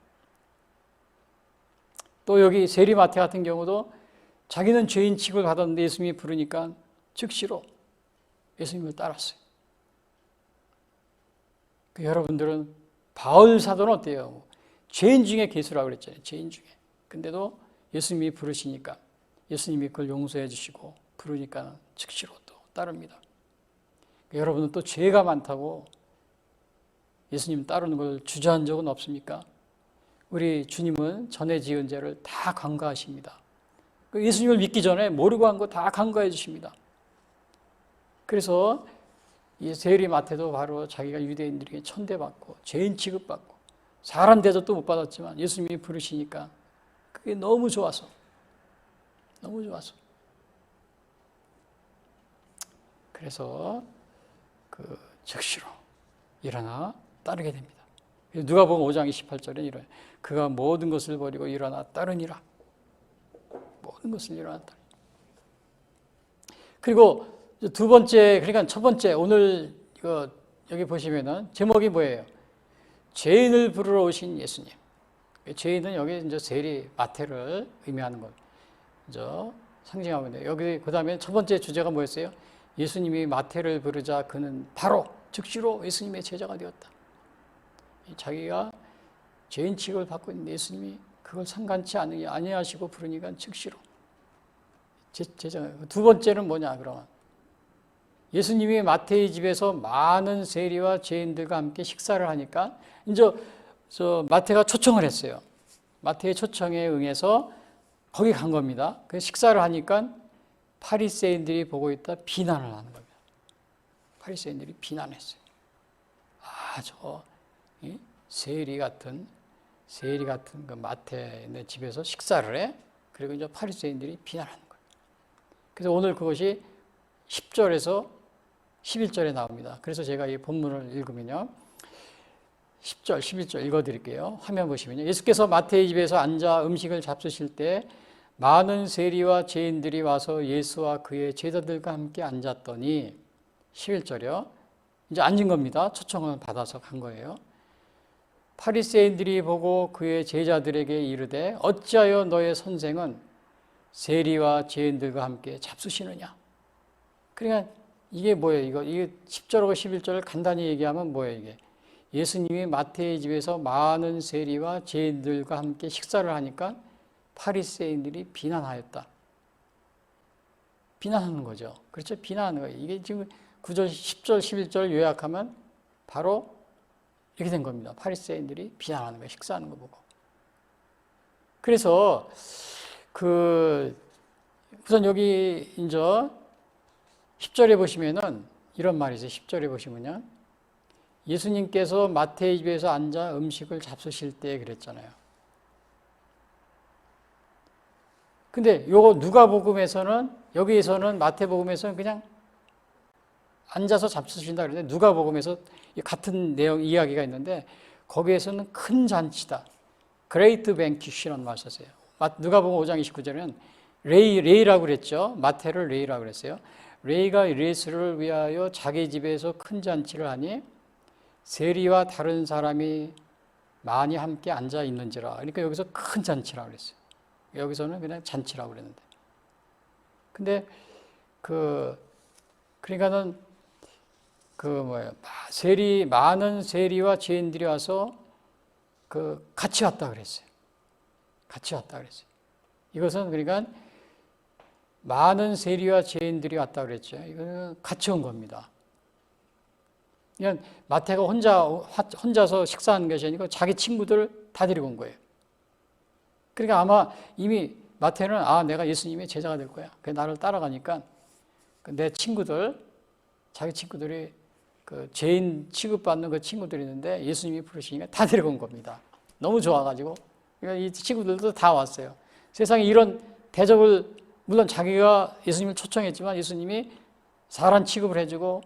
또 여기 세리마태 같은 경우도 자기는 죄인 취급을 받았는데 예수님이 부르니까 즉시로 예수님을 따랐어요. 여러분들은 바울 사도는 어때요? 죄인 중에 괴수라고 그랬잖아요. 죄인 중에. 근데도 예수님이 부르시니까 예수님이 그걸 용서해 주시고 부르니까 즉시로 또 따릅니다. 여러분은 또 죄가 많다고 예수님 따르는 걸 주저한 적은 없습니까? 우리 주님은 전에 지은 죄를 다 간과하십니다. 예수님을 믿기 전에 모르고 한 거 다 간과해 주십니다. 그래서 이 세리마태도 바로 자기가 유대인들에게 천대받고 죄인 취급받고 사람 대접도 못 받았지만 예수님이 부르시니까 그게 너무 좋아서 그래서 즉시로 일어나 따르게 됩니다. 누가복음 5장 28절에 이래요. 그가 모든 것을 버리고 일어나 따르니라. 모든 것을 일어나 따르니라. 그리고 두 번째, 그러니까 첫 번째 오늘 여기 보시면은 제목이 뭐예요? 죄인을 부르러 오신 예수님. 죄인은 여기 이제 세리 마태를 의미하는 것, 상징하고 있는데 여기 그 다음에 첫 번째 주제가 뭐였어요? 예수님이 마태를 부르자 그는 바로 즉시로 예수님의 제자가 되었다. 자기가 죄인 취급을 받고 있는데 예수님이 그걸 상관치 아니하시고 부르니까 즉시로 제자. 두 번째는 뭐냐 그러면 예수님이 마태의 집에서 많은 세리와 죄인들과 함께 식사를 하니까 이제 마태가 초청을 했어요. 마태의 초청에 응해서 거기 간 겁니다. 그 식사를 하니까 바리새인들이 보고 있다 비난을 하는 겁니다. 바리새인들이 비난했어요. 세리 같은 그 마태의 집에서 식사를 해? 그리고 이제 바리새인들이 비난하는 거예요. 그래서 오늘 그것이 10절에서 11절에 나옵니다. 그래서 제가 이 본문을 읽으면요. 10절, 11절 읽어드릴게요. 화면 보시면요. 예수께서 마태의 집에서 앉아 음식을 잡수실 때 많은 세리와 죄인들이 와서 예수와 그의 제자들과 함께 앉았더니 11절이요. 이제 앉은 겁니다. 초청을 받아서 간 거예요. 바리새인들이 보고 그의 제자들에게 이르되 어찌하여 너의 선생은 세리와 죄인들과 함께 잡수시느냐. 그러니까 이게 뭐예요? 이게 10절하고 11절을 간단히 얘기하면 뭐예요? 이게 예수님이 마태의 집에서 많은 세리와 죄인들과 함께 식사를 하니까 바리새인들이 비난하였다. 비난하는 거죠. 그렇죠? 비난하는 거예요. 이게 지금 9절, 10절, 11절 요약하면 바로 이렇게 된 겁니다. 바리새인들이 비난하는 거예요. 식사하는 거 보고. 그래서 우선 여기 이제 10절에 보시면은 이런 말이 있어요. 10절에 보시면요. 예수님께서 마태의 집에서 앉아 음식을 잡수실 때 그랬잖아요. 근데 요거 누가복음에서는 여기에서는 마태복음에서는 그냥 앉아서 잡수신다 그러는데 누가복음에서 같은 내용 이야기가 있는데 거기에서는 큰 잔치다. 그레이트 뱅퀴시라는 말 썼어요. 누가복음 5장 29절에는 레이라고 그랬죠. 마태를 레이라고 그랬어요. 레이가 예수를 위하여 자기 집에서 큰 잔치를 하니 세리와 다른 사람이 많이 함께 앉아 있는지라. 그러니까 여기서 큰 잔치라고 그랬어요. 여기서는 그냥 잔치라고 그랬는데. 근데 그러니까는 많은 세리와 죄인들이 와서 같이 왔다 그랬어요. 같이 왔다 그랬어요. 이것은 그러니까 많은 세리와 죄인들이 왔다 그랬죠. 이거는 같이 온 겁니다. 그냥 마태가 혼자서 식사하는 것이 아니고 자기 친구들을 다 데리고 온 거예요. 그러니까 아마 이미 마태는 내가 예수님의 제자가 될 거야. 그래서 나를 따라가니까 내 친구들, 자기 친구들이 죄인 취급받는 그 친구들이 있는데 예수님이 부르시니까 다 데리고 온 겁니다. 너무 좋아가지고. 그러니까 이 친구들도 다 왔어요. 세상에 이런 대접을, 물론 자기가 예수님을 초청했지만 예수님이 사람 취급을 해주고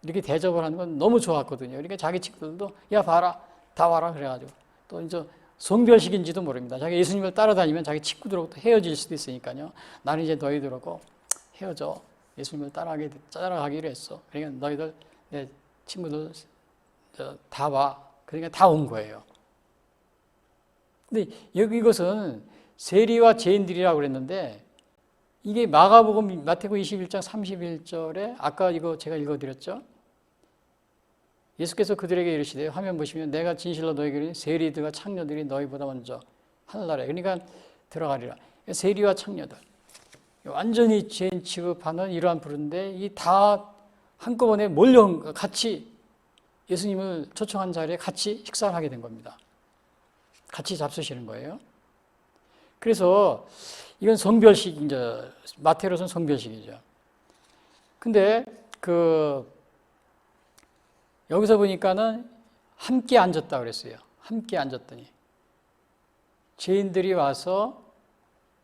이렇게 대접을 하는 건 너무 좋았거든요. 그러니까 자기 친구들도 야 봐라, 다 와라 그래가지고 또 이제 성별식인지도 모릅니다. 자기 예수님을 따라다니면 자기 친구들하고 또 헤어질 수도 있으니까요. 나는 이제 너희들하고 헤어져. 예수님을 따라가기로 했어. 그러니까 너희들 내 친구들 다 와. 그러니까 다 온 거예요. 근데 여기 이것은 세리와 죄인들이라고 그랬는데 이게 마가복음 마태복음 21장 31절에 아까 이거 제가 읽어드렸죠. 예수께서 그들에게 이르시되 화면 보시면 내가 진실로 너희에게 이르니 세리들과 창녀들이 너희보다 먼저 하늘나라에 그러니까 들어가리라. 세리와 창녀들 완전히 죄인 취급하는 이러한 부른데 이 다 한꺼번에 몰려 같이 예수님을 초청한 자리에 같이 식사를 하게 된 겁니다. 같이 잡수시는 거예요. 그래서 이건 성별식, 이제 마태로서는 성별식이죠. 근데 여기서 보니까는 함께 앉았다 그랬어요. 함께 앉았더니 죄인들이 와서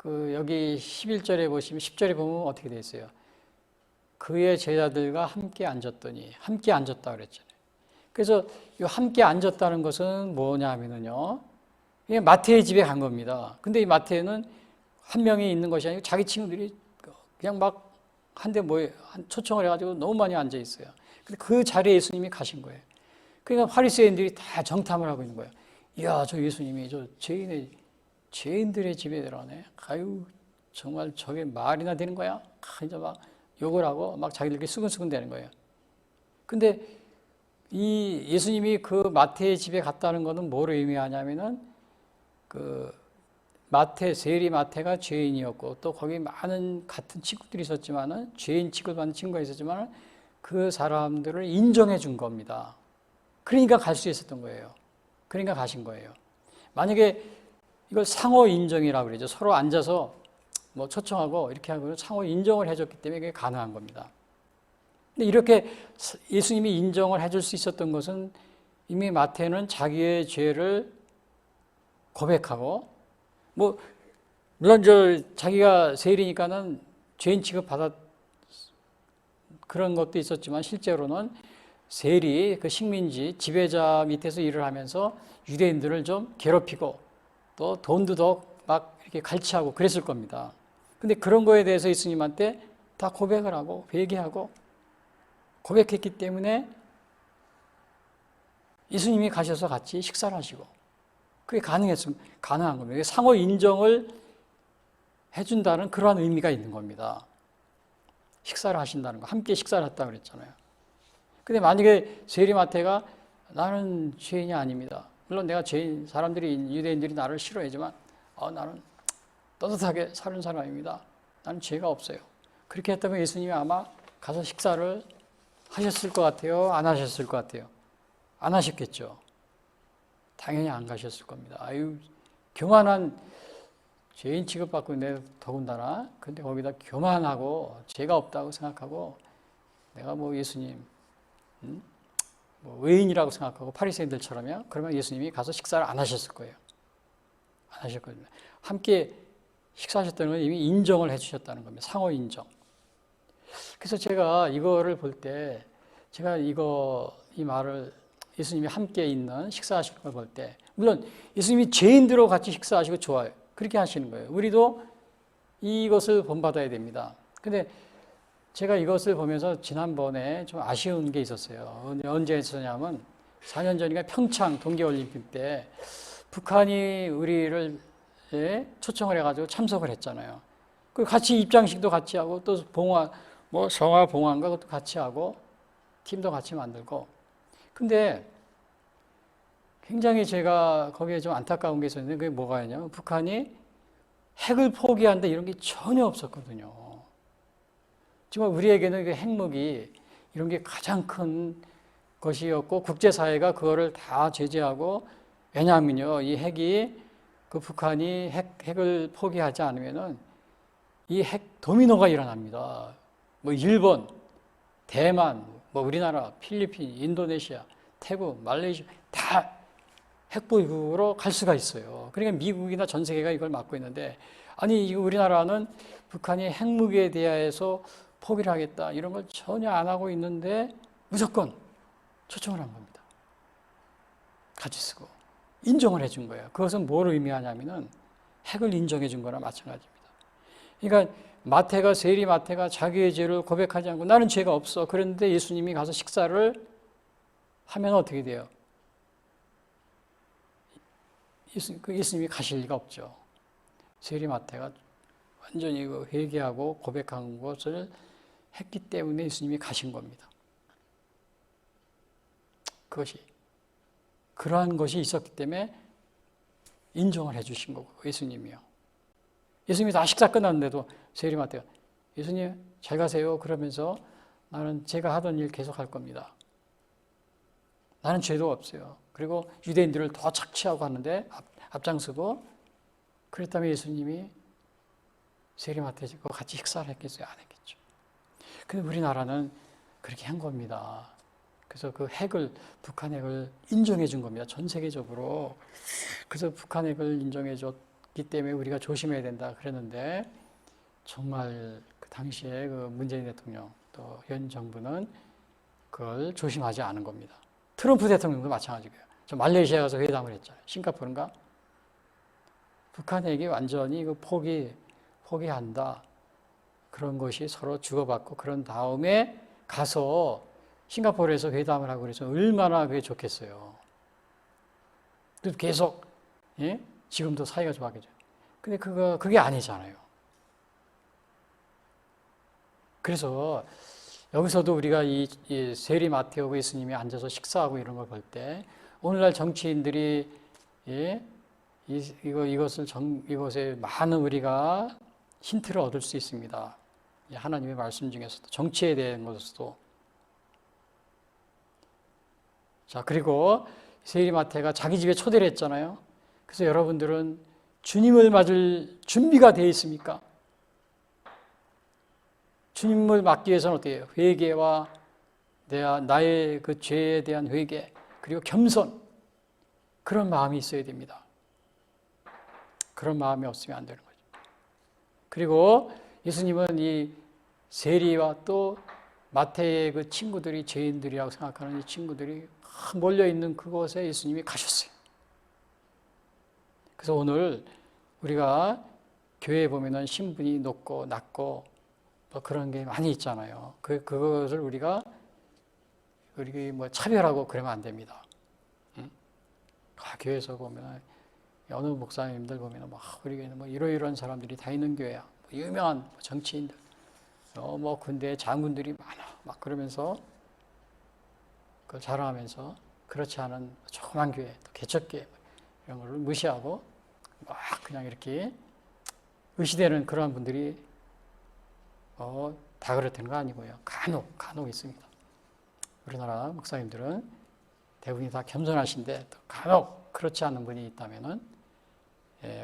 여기 11절에 보시면 10절에 보면 어떻게 되어 있어요? 그의 제자들과 함께 앉았더니 함께 앉았다 그랬잖아요. 그래서 이 함께 앉았다는 것은 뭐냐 하면은요. 마태의 집에 간 겁니다. 근데 이 마태는 한 명이 있는 것이 아니고 자기 친구들이 그냥 막 초청을 해가지고 너무 많이 앉아 있어요. 근데 그 자리에 예수님이 가신 거예요. 그러니까 바리새인들이 다 정탐을 하고 있는 거예요. 이야, 저 예수님이 저 죄인들의 집에 들어가네. 아유, 정말 저게 말이나 되는 거야? 이제 막 욕을 하고 막 자기들끼리 수근수근 되는 거예요. 근데 이 예수님이 그 마태의 집에 갔다는 것은 뭐를 의미하냐면은 그 세리 마태가 죄인이었고 또 거기 많은 같은 친구들이 있었지만은 죄인 취급받는 친구가 있었지만은 그 사람들을 인정해 준 겁니다. 그러니까 갈 수 있었던 거예요. 그러니까 가신 거예요. 만약에 이걸 상호 인정이라고 그러죠. 서로 앉아서 뭐 초청하고 이렇게 하고 상호 인정을 해줬기 때문에 그게 가능한 겁니다. 근데 이렇게 예수님이 인정을 해줄 수 있었던 것은 이미 마태는 자기의 죄를 고백하고 뭐 물론 자기가 세리니까는 죄인 취급 받았 그런 것도 있었지만 실제로는 세리 그 식민지 지배자 밑에서 일을 하면서 유대인들을 좀 괴롭히고 또 돈도 더 막 이렇게 갈취하고 그랬을 겁니다. 근데 그런 거에 대해서 예수님한테 다 고백을 하고 회개하고 고백했기 때문에 예수님이 가셔서 같이 식사를 하시고 그게 가능한 겁니다. 상호 인정을 해준다는 그러한 의미가 있는 겁니다. 식사를 하신다는 거, 함께 식사를 했다고 그랬잖아요. 근데 만약에 세리마태가 나는 죄인이 아닙니다. 물론 내가 유대인들이 나를 싫어하지만 나는 떳떳하게 사는 사람입니다. 나는 죄가 없어요. 그렇게 했다면 예수님이 아마 가서 식사를 하셨을 것 같아요? 안 하셨을 것 같아요? 안 하셨겠죠. 당연히 안 가셨을 겁니다. 아유, 교만한 죄인 취급받고 내 더군다나 근데 거기다 교만하고 죄가 없다고 생각하고 내가 뭐 예수님 뭐 의인이라고 생각하고 바리새인들처럼요. 그러면 예수님이 가서 식사를 안 하셨을 거예요. 안 하셨거든요. 함께 식사하셨다는 건 이미 인정을 해주셨다는 겁니다. 상호 인정. 그래서 제가 이거를 볼 때 제가 이 말을 예수님이 함께 있는 식사하시는 걸 볼 때 물론 예수님이 죄인들하고 같이 식사하시고 좋아요. 그렇게 하시는 거예요. 우리도 이것을 본받아야 됩니다. 근데 제가 이것을 보면서 지난번에 좀 아쉬운 게 있었어요. 언제 했었냐면 4년 전인가 평창 동계올림픽 때 북한이 우리를 초청을 해가지고 참석을 했잖아요. 그 같이 입장식도 같이 하고 또 성화 봉환과 그것도 같이 하고 팀도 같이 만들고. 근데 굉장히 제가 거기에 좀 안타까운 게 있었는데 그게 뭐가였냐면 북한이 핵을 포기한다 이런 게 전혀 없었거든요. 정말 우리에게는 그 핵무기 이런 게 가장 큰 것이었고 국제사회가 그거를 다 제재하고 왜냐하면요 이 핵이 그 북한이 핵을 포기하지 않으면은 이 핵 도미노가 일어납니다. 뭐 일본, 대만, 뭐 우리나라, 필리핀, 인도네시아, 태국, 말레이시아 다 핵보유국으로 갈 수가 있어요. 그러니까 미국이나 전 세계가 이걸 막고 있는데 아니 우리나라는 북한이 핵무기에 대해서 포기를 하겠다 이런 걸 전혀 안 하고 있는데 무조건 초청을 한 겁니다. 같이 쓰고 인정을 해준 거예요. 그것은 뭘 의미하냐면은 핵을 인정해 준 거나 마찬가지입니다. 그러니까 세리 마태가 자기의 죄를 고백하지 않고 나는 죄가 없어. 그런데 예수님이 가서 식사를 하면 어떻게 돼요? 예수님이 가실 리가 없죠. 세리 마태가 완전히 회개하고 고백한 것을 했기 때문에 예수님이 가신 겁니다. 그러한 것이 있었기 때문에 인정을 해주신 거고 예수님이요. 예수님이 다 식사 끝났는데도 세리마태가 예수님 잘 가세요 그러면서 나는 제가 하던 일 계속 할 겁니다. 나는 죄도 없어요. 그리고 유대인들을 더 착취하고 하는데 앞장서고 그랬다면 예수님이 세리마태와 같이 식사를 했겠어요? 안 했겠죠. 근데 우리나라는 그렇게 한 겁니다. 그래서 북한 핵을 인정해 준 겁니다. 전 세계적으로. 그래서 북한 핵을 인정해 줬기 때문에 우리가 조심해야 된다 그랬는데 정말 그 당시에 문재인 대통령 또 현 정부는 그걸 조심하지 않은 겁니다. 트럼프 대통령도 마찬가지고요. 저 말레이시아 가서 회담을 했잖아요. 싱가포르인가? 북한 핵이 완전히 포기한다. 그런 것이 서로 주고받고 그런 다음에 가서 싱가포르에서 회담을 하고 그래서 얼마나 그게 좋겠어요. 그래도 계속 지금도 사이가 좋아하겠죠. 근데 그게 아니잖아요. 그래서 여기서도 우리가 이 세리 마테오 예수님이 앉아서 식사하고 이런 걸 볼 때 오늘날 정치인들이 이것에 많은 우리가 힌트를 얻을 수 있습니다. 하나님의 말씀 중에서도 정치에 대한 것에서도. 자, 그리고 세리 마태가 자기 집에 초대를 했잖아요. 그래서 여러분들은 주님을 맞을 준비가 되어 있습니까? 주님을 맞기 위해서는 어떻게 해요? 회개와 나의 그 죄에 대한 회개, 그리고 겸손, 그런 마음이 있어야 됩니다. 그런 마음이 없으면 안 되는 거죠. 그리고 예수님은 이 세리와 또 마태의 그 친구들이 죄인들이라고 생각하는 이 친구들이 몰려있는 그곳에 예수님이 가셨어요. 그래서 오늘 우리가 교회에 보면은 신분이 높고 낮고 뭐 그런 게 많이 있잖아요. 그것을 우리가 뭐 차별하고 그러면 안 됩니다. 응? 교회에서 보면 어느 목사님들 보면 우리는 뭐 이러이러한 사람들이 다 있는 교회야. 유명한 정치인들, 뭐 군대 장군들이 많아. 막 그러면서 그걸 자랑하면서 그렇지 않은 조그만 교회, 또 개척교회 이런 걸 무시하고 막 그냥 이렇게 의시되는 그러한 분들이 다 그렇다는 거 아니고요. 간혹 있습니다. 우리나라 목사님들은 대부분이 다 겸손하신데 또 간혹 그렇지 않은 분이 있다면은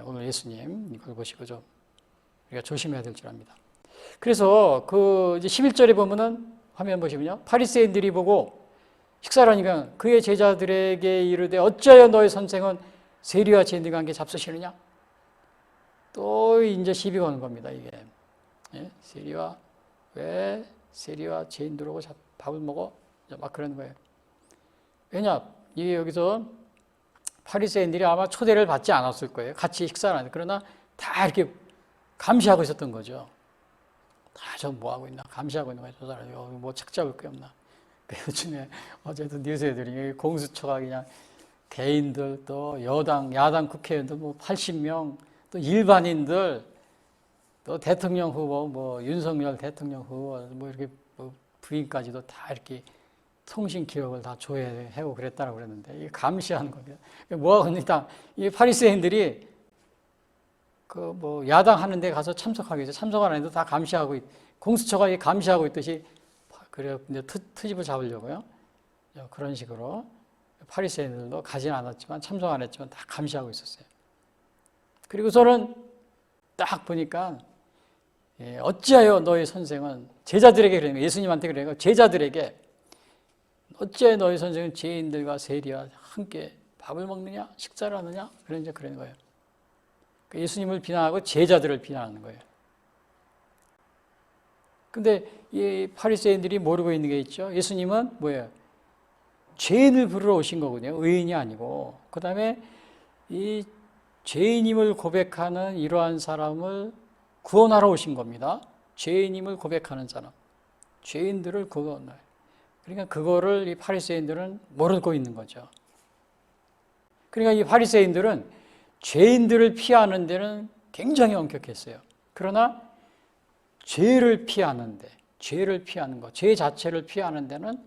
오늘 예수님 이걸 보시고 좀 우리가 조심해야 될 줄 압니다. 그래서 이제 11절에 보면은 화면 보시면요. 바리새인들이 보고 식사를 하니까 그의 제자들에게 이르되 어찌하여 너의 선생은 세리와 죄인들과 함께 잡수시느냐? 또 이제 시비 거는 겁니다. 이게 왜 세리와 죄인들하고 밥을 먹어? 막 그러는 거예요. 왜냐? 이게 여기서 바리새인들이 아마 초대를 받지 않았을 거예요. 같이 식사를 하는데. 그러나 다 이렇게 감시하고 있었던 거죠. 저 뭐 하고 있나? 감시하고 있는 거예요. 저 사람 여기 뭐 착잡을 게 없나? 요즘에 어제도 뉴스에들이 공수처가 그냥 대인들 또 야당 국회의원들 뭐 80명 또 일반인들 또 대통령 후보 뭐 윤석열 대통령 후보 뭐 이렇게 뭐 부인까지도 다 이렇게 통신 기록을 다 조회하고 그랬다라고 그랬는데 이게 감시하는 겁니다. 뭐하고 있냐? 이 바리새인들이 그 뭐 야당 하는 데 가서 참석하기 위해서 참석 안 해도 다 감시하고 공수처가 감시하고 있듯이 그래 이제 트집을 잡으려고요. 그런 식으로 바리새인들도 가진 않았지만 참석 안 했지만 다 감시하고 있었어요. 그리고서는 딱 보니까 어찌하여 너희 선생은 제자들에게 그러는 거예요. 예수님한테 그러는 거예요. 제자들에게 어찌하여 너희 선생은 죄인들과 세리와 함께 밥을 먹느냐? 식사를 하느냐? 그러는 거예요. 예수님을 비난하고 제자들을 비난하는 거예요. 근데 이 바리새인들이 모르고 있는 게 있죠. 예수님은 뭐예요? 죄인을 부르러 오신 거거든요. 의인이 아니고. 그 다음에 이 죄인임을 고백하는 이러한 사람을 구원하러 오신 겁니다. 죄인임을 고백하는 사람. 죄인들을 구원하러. 그러니까 그거를 이 바리새인들은 모르고 있는 거죠. 그러니까 이 바리새인들은 죄인들을 피하는 데는 굉장히 엄격했어요. 그러나 죄를 피하는 것, 죄 자체를 피하는 데는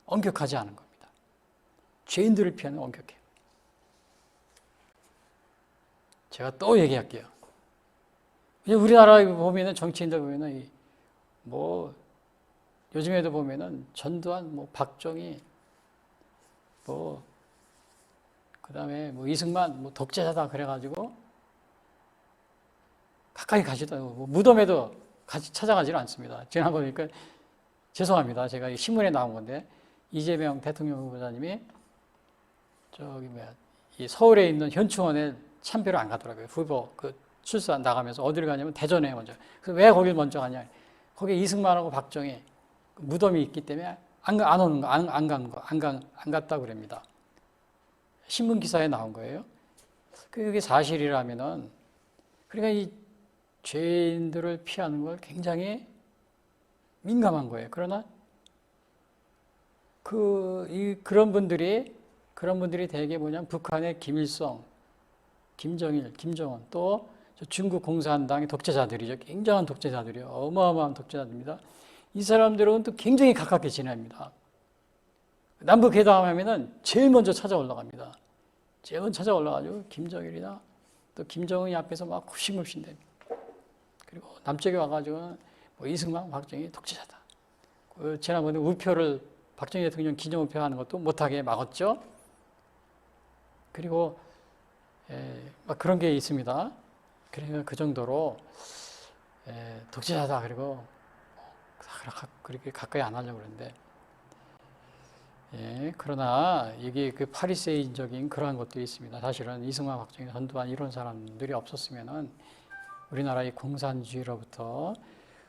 엄격하지 않은 겁니다. 죄인들을 피하는 건 엄격해요. 제가 또 얘기할게요. 우리나라에 보면은 정치인들 보면은 뭐 요즘에도 보면은 전두환, 뭐 박정희, 뭐 그다음에 뭐 이승만, 뭐 독재자다 그래가지고 가까이 가지도 뭐 무덤에도 같이 찾아가지는 않습니다. 지난번에 그러니까 죄송합니다. 제가 신문에 나온 건데 이재명 대통령 후보자님이 이 서울에 있는 현충원에 참배를 안 가더라고요. 후보 그 출사 나가면서 어디를 가냐면 대전에 먼저. 그래서 왜 거길 먼저 가냐? 거기 이승만하고 박정희 무덤이 있기 때문에 안 갔다고 그럽니다. 신문 기사에 나온 거예요. 그게 사실이라면은 그러니까 이 죄인들을 피하는 걸 굉장히 민감한 거예요. 그러나 그런 분들이 대개 뭐냐면 북한의 김일성, 김정일, 김정은 또 중국 공산당의 독재자들이죠. 굉장한 독재자들이요. 어마어마한 독재자들입니다. 이 사람들은 또 굉장히 가깝게 지냅니다. 남북 회담하면은 제일 먼저 찾아 올라갑니다. 제일 먼저 찾아 올라가지고 김정일이나 또 김정은이 앞에서 막 굽신굽신대. 그리고 남쪽에 와가지고 뭐 이승만, 박정희 독재자다. 지난번에 우표를 박정희 대통령 기념 우표 하는 것도 못하게 막았죠. 그리고 막 그런 게 있습니다. 그러니까 그 정도로 독재자다. 그리고 그렇게 가까이 안 하려고 그러는데, 그러나 이게 그 파리세인적인 그러한 것도 있습니다. 사실은 이승만, 박정희, 전두환 이런 사람들이 없었으면은 우리나라의 공산주의로부터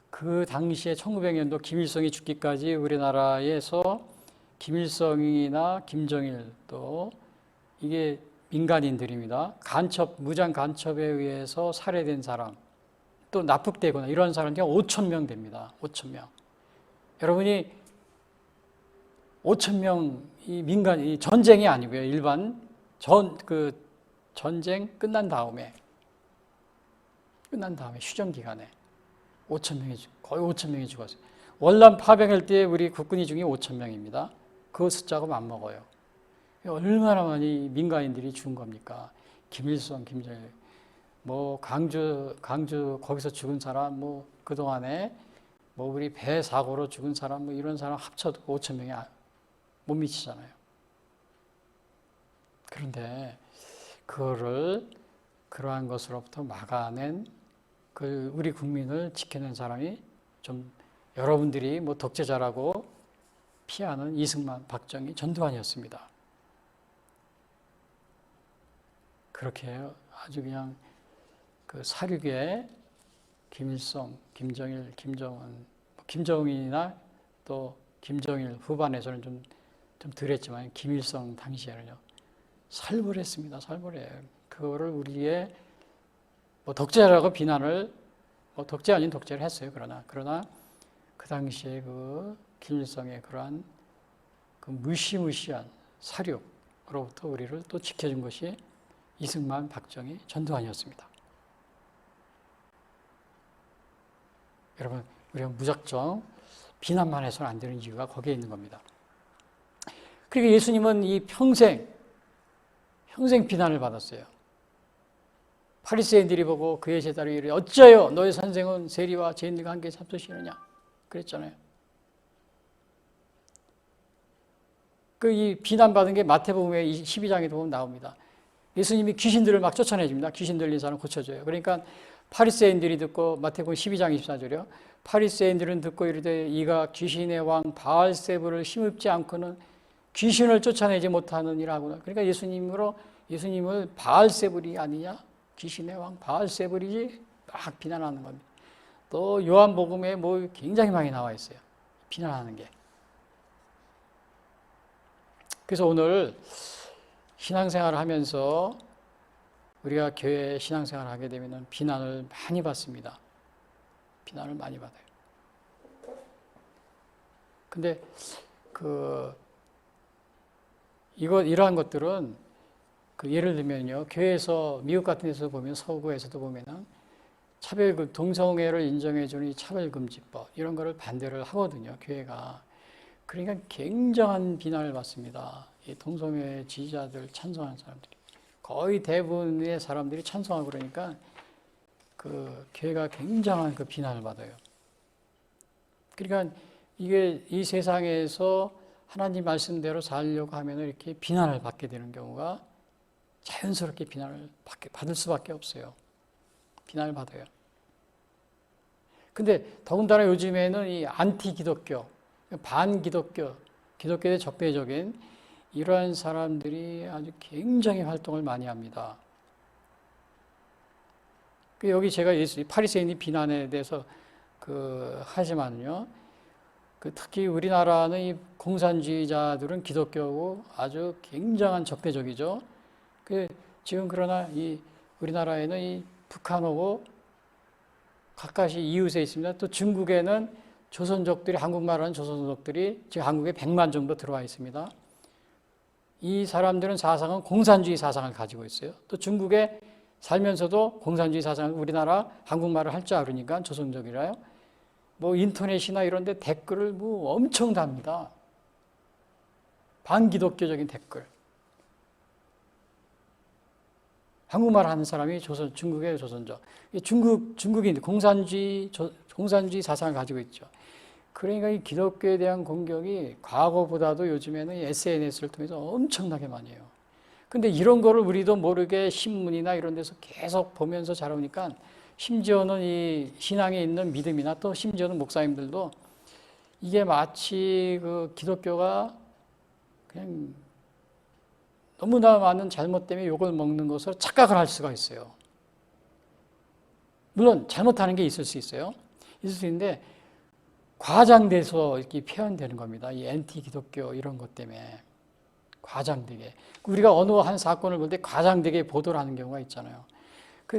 그 당시에 1900년도 김일성이 죽기까지 우리나라에서 김일성이나 김정일 또 이게 민간인들입니다. 간첩, 무장 간첩에 의해서 살해된 사람, 또 납북되거나 이런 사람들이 5,000명 됩니다. 5,000명. 여러분이 5,000명 이 민간이 전쟁이 아니고요. 일반 전쟁 끝난 다음에 휴전 기간에 5,000명이 거의 5,000명이 죽었어요. 월남 파병할 때 우리 국군이 중에 5,000명입니다. 그 숫자가 맞먹어요. 얼마나 많이 민간인들이 죽은 겁니까? 김일성, 김정일, 뭐 강주 거기서 죽은 사람, 뭐 그동안에 뭐 우리 배 사고로 죽은 사람, 뭐 이런 사람 합쳐도 5,000명이 못 미치잖아요. 그런데 그거를 그러한 것으로부터 막아낸 우리 국민을 지켜낸 사람이 좀 여러분들이 뭐 독재자라고 피하는 이승만, 박정희, 전두환이었습니다. 그렇게 아주 그냥 그 사륙에 김일성, 김정일, 김정은, 김정은이나 또 김정일 후반에서는 좀 덜했지만 김일성 당시에는요 살벌했습니다. 살벌해. 그거를 우리의 뭐 독재라고 비난을 뭐 독재 아닌 독재를 했어요. 그러나 그 당시에 그 김일성의 그러한 그 무시무시한 사륙으로부터 우리를 또 지켜준 것이 이승만, 박정희, 전두환이었습니다. 여러분, 우리가 무작정 비난만 해서는 안 되는 이유가 거기에 있는 겁니다. 그리고 예수님은 이 평생 비난을 받았어요. 파리새인들이 보고 그의 제자를 이르되 어찌하여 너의 선생은 세리와 죄인들과 함께 잡수시느냐 그랬잖아요. 이 비난받은 게 마태복음의 12장에 보면 나옵니다. 예수님이 귀신들을 막 쫓아내줍니다. 귀신 들린 사람 고쳐줘요. 그러니까 파리새인들이 듣고 마태복음 12장 24절이요. 파리새인들은 듣고 이르되 이가 귀신의 왕 바알세불을 힘입지 않고는 귀신을 쫓아내지 못하느니라구나. 그러니까 예수님을 바알세불이 아니냐? 귀신의 왕 바알세불이지? 막 비난하는 겁니다. 또 요한복음에 뭐 굉장히 많이 나와 있어요. 비난하는 게. 그래서 오늘 신앙생활을 하면서 우리가 교회 신앙생활을 하게 되면 비난을 많이 받습니다. 비난을 많이 받아요. 근데 이러한 것들은 예를 들면요, 교회에서 미국 같은 데서 보면 서구에서도 보면은 동성애를 인정해주는 이 차별금지법 이런 거를 반대를 하거든요, 교회가. 그러니까 굉장한 비난을 받습니다. 이 동성애 지지자들 찬성하는 사람들이 거의 대부분의 사람들이 찬성하고 그러니까 그 교회가 굉장한 그 비난을 받아요. 그러니까 이게 이 세상에서 하나님 말씀대로 살려고 하면 이렇게 비난을 받게 되는 경우가 자연스럽게 비난을 받을 수밖에 없어요. 비난을 받아요. 근데 더군다나 요즘에는 이 안티 기독교, 반기독교, 기독교의 적대적인 이러한 사람들이 아주 굉장히 활동을 많이 합니다. 여기 제가 파리새인이 비난에 대해서 하지만요, 특히 우리나라는 이 공산주의자들은 기독교고 아주 굉장한 적대적이죠. 지금 그러나 이 우리나라에는 이 북한하고 가까이 이웃에 있습니다. 또 중국에는 조선족들이 한국말하는 조선족들이 지금 한국에 100만 정도 들어와 있습니다. 이 사람들은 사상은 공산주의 사상을 가지고 있어요. 또 중국에 살면서도 공산주의 사상을 우리나라 한국말을 할 줄 알으니까 조선족이라요. 뭐 인터넷이나 이런 데 댓글을 뭐 엄청 답니다. 반기독교적인 댓글. 한국말 하는 사람이 중국의 조선족. 중국인 공산주의 사상을 가지고 있죠. 그러니까 이 기독교에 대한 공격이 과거보다도 요즘에는 SNS를 통해서 엄청나게 많이 해요. 근데 이런 거를 우리도 모르게 신문이나 이런 데서 계속 보면서 자라오니까 심지어는 이 신앙에 있는 믿음이나 또 심지어는 목사님들도 이게 마치 그 기독교가 그냥 너무나 많은 잘못 때문에 욕을 먹는 것으로 착각을 할 수가 있어요. 물론 잘못하는 게 있을 수 있어요. 있을 수 있는데 과장돼서 이렇게 표현되는 겁니다. 이 엔티 기독교 이런 것 때문에 과장되게. 우리가 어느 한 사건을 볼 때 과장되게 보도를 하는 경우가 있잖아요.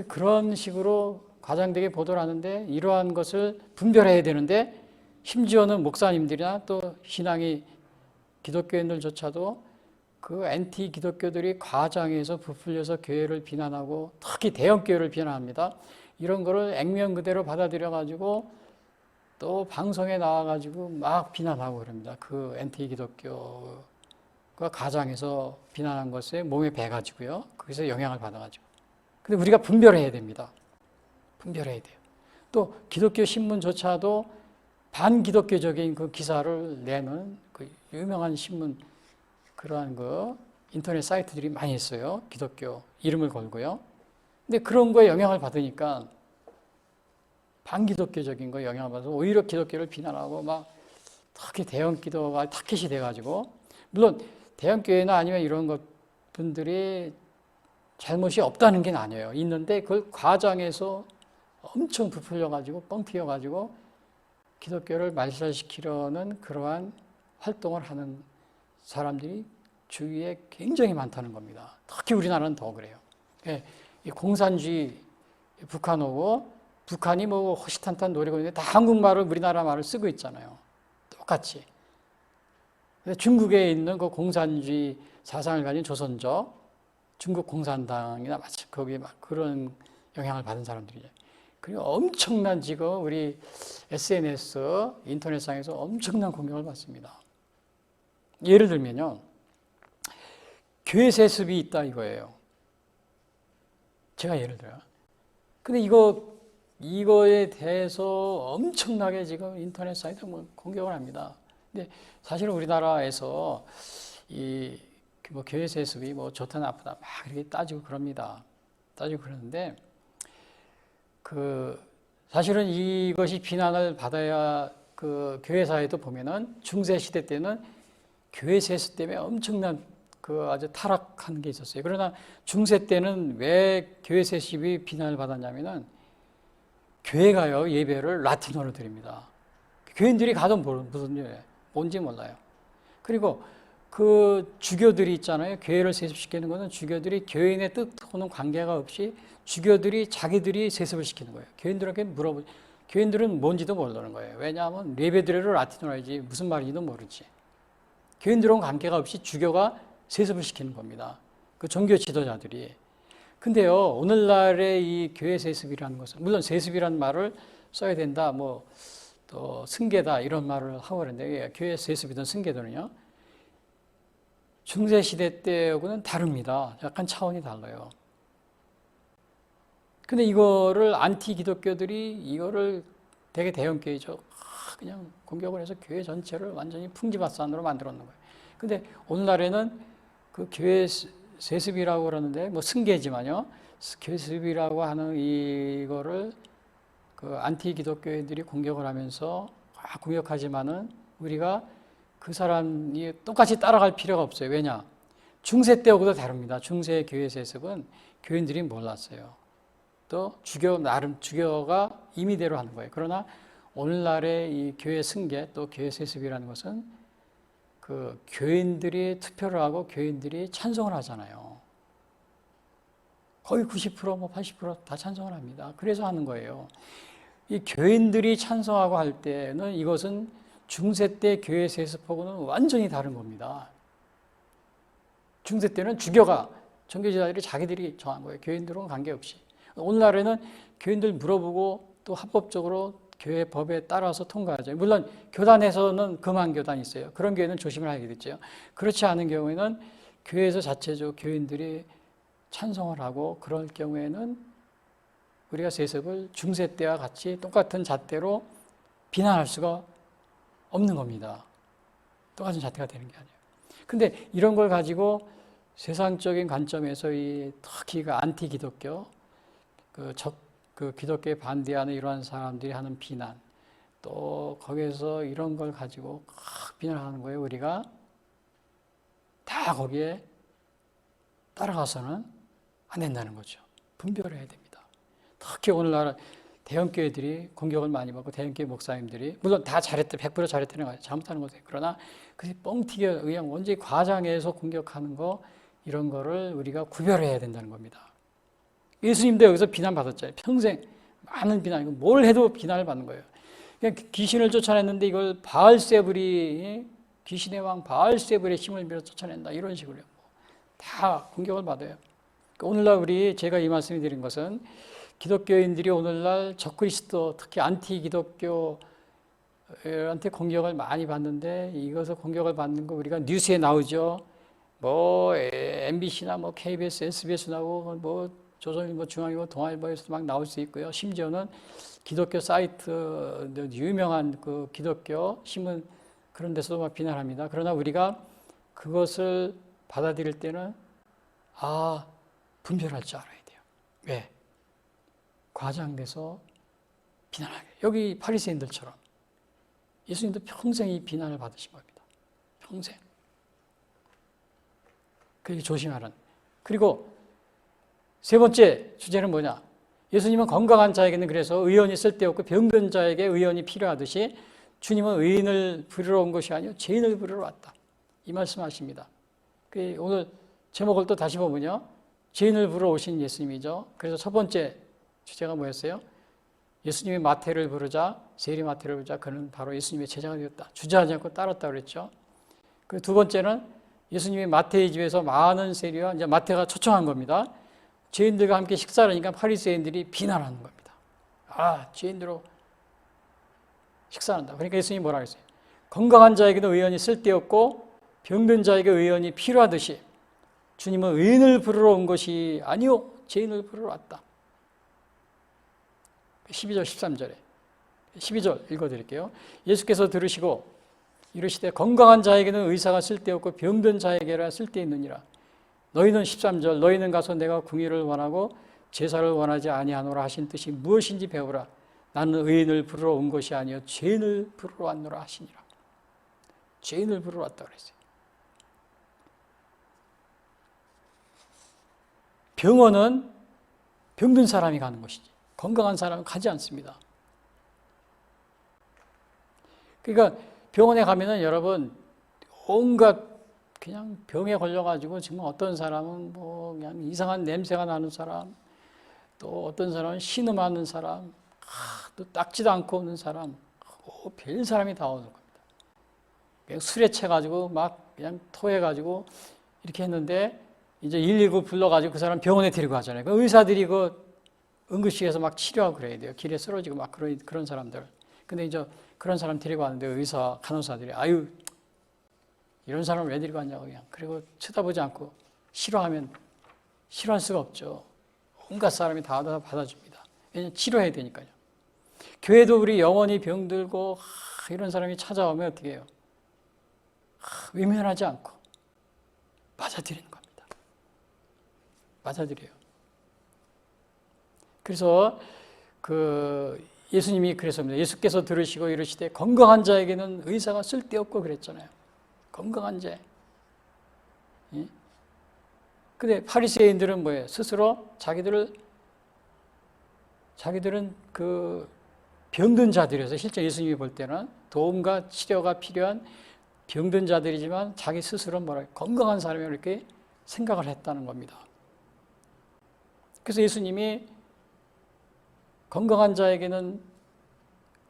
그런 식으로 과장되게 보도를 하는데 이러한 것을 분별해야 되는데 심지어는 목사님들이나 또 신앙이 기독교인들조차도 그 엔티 기독교들이 과장해서 부풀려서 교회를 비난하고 특히 대형교회를 비난합니다. 이런 거를 액면 그대로 받아들여 가지고 또 방송에 나와 가지고 막 비난하고 그럽니다. 그 엔티 기독교가 가장해서 비난한 것에 몸에 배 가지고요. 거기서 영향을 받아 가지고. 근데 우리가 분별해야 됩니다. 분별해야 돼요. 또 기독교 신문조차도 반기독교적인 그 기사를 내는 그 유명한 신문 그러한 그 인터넷 사이트들이 많이 있어요. 기독교 이름을 걸고요. 근데 그런 거에 영향을 받으니까 반기독교적인 거에 영향을 받아서 오히려 기독교를 비난하고 막 특히 대형 기도가 타켓이 돼가지고 물론 대형교회나 아니면 이런 것 분들이 잘못이 없다는 게 아니에요. 있는데 그걸 과장해서 엄청 부풀려가지고 뻥 튀어가지고 기독교를 말살시키려는 그러한 활동을 하는 사람들이 주위에 굉장히 많다는 겁니다. 특히 우리나라는 더 그래요. 이 공산주의 북한 오고 북한이 뭐 호시탄탄 노리고 있는데 다 한국말을 우리나라 말을 쓰고 있잖아요. 똑같이. 근데 중국에 있는 그 공산주의 사상을 가진 조선족, 중국 공산당이나 마치 거기에 막 그런 영향을 받은 사람들이죠. 그리고 엄청난 지금 우리 SNS, 인터넷상에서 엄청난 공격을 받습니다. 예를 들면요. 교회 세습이 있다 이거예요. 제가 예를 들어요. 근데 이거에 대해서 엄청나게 지금 인터넷 사이트 뭐 공격을 합니다. 근데 사실은 우리나라에서 뭐 교회 세습이 뭐 좋다 나쁘다 막 이렇게 따지고 그럽니다. 따지고 그러는데 사실은 이것이 비난을 받아야 그 교회사에도 보면은 중세 시대 때는 교회 세습 때문에 엄청난 아주 타락한 게 있었어요. 그러나 중세 때는 왜 교회 세습이 비난을 받았냐면은 교회가요 예배를 라틴어로 드립니다. 교인들이 가도 무슨 예배 뭔지 몰라요. 그리고 그 주교들이 있잖아요. 교회를 세습시키는 것은 주교들이 교인의 뜻하고는 관계가 없이 주교들이 자기들이 세습을 시키는 거예요. 교인들에게 교인들은 뭔지도 모르는 거예요. 왜냐하면 예배드려를 라틴어로 하지 무슨 말인지도 모르지. 교인들은 관계가 없이 주교가 세습을 시키는 겁니다. 그 종교 지도자들이. 근데요, 오늘날의 이 교회 세습이라는 것은, 물론 세습이라는 말을 써야 된다, 뭐, 또 승계다, 이런 말을 하고 그러는데, 교회 세습이든 승계든요, 중세시대 때하고는 다릅니다. 약간 차원이 달라요. 근데 이거를 안티 기독교들이 이거를 되게 대형교회죠. 그냥 공격을 해서 교회 전체를 완전히 풍지박산으로 만들어 놓는 거예요. 근데 오늘날에는 그 교회 세습이라고 그러는데 뭐 승계지만요. 세습이라고 하는 이거를 그 안티 기독교인들이 공격을 하면서 공격하지만은 우리가 그 사람이 똑같이 따라갈 필요가 없어요. 왜냐? 중세 때하고도 다릅니다. 중세 교회 세습은 교인들이 몰랐어요. 또 주교가 임의대로 하는 거예요. 그러나 오늘날의 이 교회 승계 또 교회 세습이라는 것은 그 교인들이 투표를 하고 교인들이 찬송을 하잖아요. 거의 90% 뭐 80% 다 찬송을 합니다. 그래서 하는 거예요. 이 교인들이 찬송하고 할 때는 이것은 중세 때 교회 세습하고는 완전히 다른 겁니다. 중세 때는 주교가 종교지도자들이 자기들이 정한 거예요. 교인들은 관계없이. 오늘날에는 교인들 물어보고 또 합법적으로 교회 법에 따라서 통과하죠. 물론 교단에서는 금한 교단이 있어요. 그런 교회는 조심을 하게 되죠. 그렇지 않은 경우에는 교회에서 자체적으로 교인들이 찬송을 하고 그럴 경우에는 우리가 세습을 중세 때와 같이 똑같은 잣대로 비난할 수가 없는 겁니다. 똑같은 잣대가 되는 게 아니에요. 근데 이런 걸 가지고 세상적인 관점에서 특히 그 안티 기독교, 그 기독교에 반대하는 이러한 사람들이 하는 비난, 또 거기에서 이런 걸 가지고 비난하는 거예요. 우리가 다 거기에 따라가서는 안 된다는 거죠. 분별해야 됩니다. 특히 오늘날 대형교회들이 공격을 많이 받고 대형교회 목사님들이 물론 다 잘했대, 100% 잘했다는 거예요. 잘못하는 거죠. 그러나 그 뻥튀기에 의한 완전히 과장해서 공격하는 거 이런 거를 우리가 구별해야 된다는 겁니다. 예수님도 여기서 비난받았잖아요. 평생 많은 비난, 뭘 해도 비난을 받는 거예요. 그냥 귀신을 쫓아냈는데 이걸 바알세불이 귀신의 왕 바알세불의 힘을 빌어 쫓아낸다 이런 식으로요. 다 공격을 받아요. 오늘날 제가 이 말씀을 드린 것은 기독교인들이 오늘날 적그리스도 특히 안티 기독교한테 공격을 많이 받는데 이것을 공격을 받는 거 우리가 뉴스에 나오죠. 뭐 MBC나 뭐 KBS, SBS 나오고 뭐 조선일보, 중앙일보, 동아일보에서도 막 나올 수 있고요. 심지어는 기독교 사이트 유명한 그 기독교 신문 그런 데서도 막 비난합니다. 그러나 우리가 그것을 받아들일 때는 분별할 줄 알아야 돼요. 왜? 과장돼서 비난하게. 여기 바리새인들처럼 예수님도 평생 이 비난을 받으신 겁니다. 평생. 그렇게 조심하는. 그리고 세 번째 주제는 뭐냐? 예수님은 건강한 자에게는 그래서 의원이 쓸데없고 병든 자에게 의원이 필요하듯이 주님은 의인을 부르러 온 것이 아니요 죄인을 부르러 왔다. 이 말씀하십니다. 오늘 제목을 또 다시 보면요. 죄인을 부르러 오신 예수님이죠. 그래서 첫 번째 주제가 뭐였어요? 예수님이 마태를 부르자, 세리 마태를 부르자 그는 바로 예수님의 제자가 되었다. 주저하지 않고 따랐다 그랬죠. 그 두 번째는 예수님이 마태의 집에서 많은 세리와 이제 마태가 초청한 겁니다. 죄인들과 함께 식사를 하니까 바리새인들이 비난하는 겁니다. 죄인들로 식사한다. 그러니까 예수님이 뭐라고 했어요? 건강한 자에게는 의원이 쓸데없고 병든 자에게 의원이 필요하듯이 주님은 의인을 부르러 온 것이 아니요 죄인을 부르러 왔다. 12절 13절에 12절 읽어드릴게요. 예수께서 들으시고 이르시되 건강한 자에게는 의사가 쓸데없고 병든 자에게라 쓸데있느니라. 너희는 13절 너희는 가서 내가 궁의를 원하고 제사를 원하지 아니하노라 하신 뜻이 무엇인지 배우라. 나는 의인을 부르러 온 것이 아니요 죄인을 부르러 왔노라 하시니라. 죄인을 부르러 왔다 그랬어요. 병원은 병든 사람이 가는 것이지 건강한 사람은 가지 않습니다. 그러니까 병원에 가면은 여러분 온갖 그냥 병에 걸려가지고 정말 어떤 사람은 뭐 그냥 이상한 냄새가 나는 사람, 또 어떤 사람은 신음하는 사람, 또 닦지도 않고 오는 사람, 별 사람이 다 오는 겁니다. 그냥 술에 채가지고 막 그냥 토해가지고 이렇게 했는데 이제 119 불러가지고 그 사람 병원에 데리고 가잖아요. 그 의사들이 그 응급실에서 막 치료하고 그래야 돼요. 길에 쓰러지고 막 그런 사람들. 근데 이제 그런 사람 데리고 왔는데 의사, 간호사들이 이런 사람을 왜 데리고 왔냐고 그냥. 그리고 쳐다보지 않고 싫어하면 싫어할 수가 없죠. 온갖 사람이 다 받아줍니다. 왜냐하면 치료해야 되니까요. 교회도 우리 영원히 병들고 이런 사람이 찾아오면 어떻게 해요? 외면하지 않고 맞아들이는 겁니다. 맞아들여요. 그래서 예수님이 그랬습니다. 예수께서 들으시고 이르시되 건강한 자에게는 의사가 쓸데없고 그랬잖아요. 건강한 자. 예? 근데 바리새인들은 뭐예요? 스스로 자기들은 그 병든 자들이어서 실제 예수님이 볼 때는 도움과 치료가 필요한 병든 자들이지만 자기 스스로 건강한 사람이 이렇게 생각을 했다는 겁니다. 그래서 예수님이 건강한 자에게는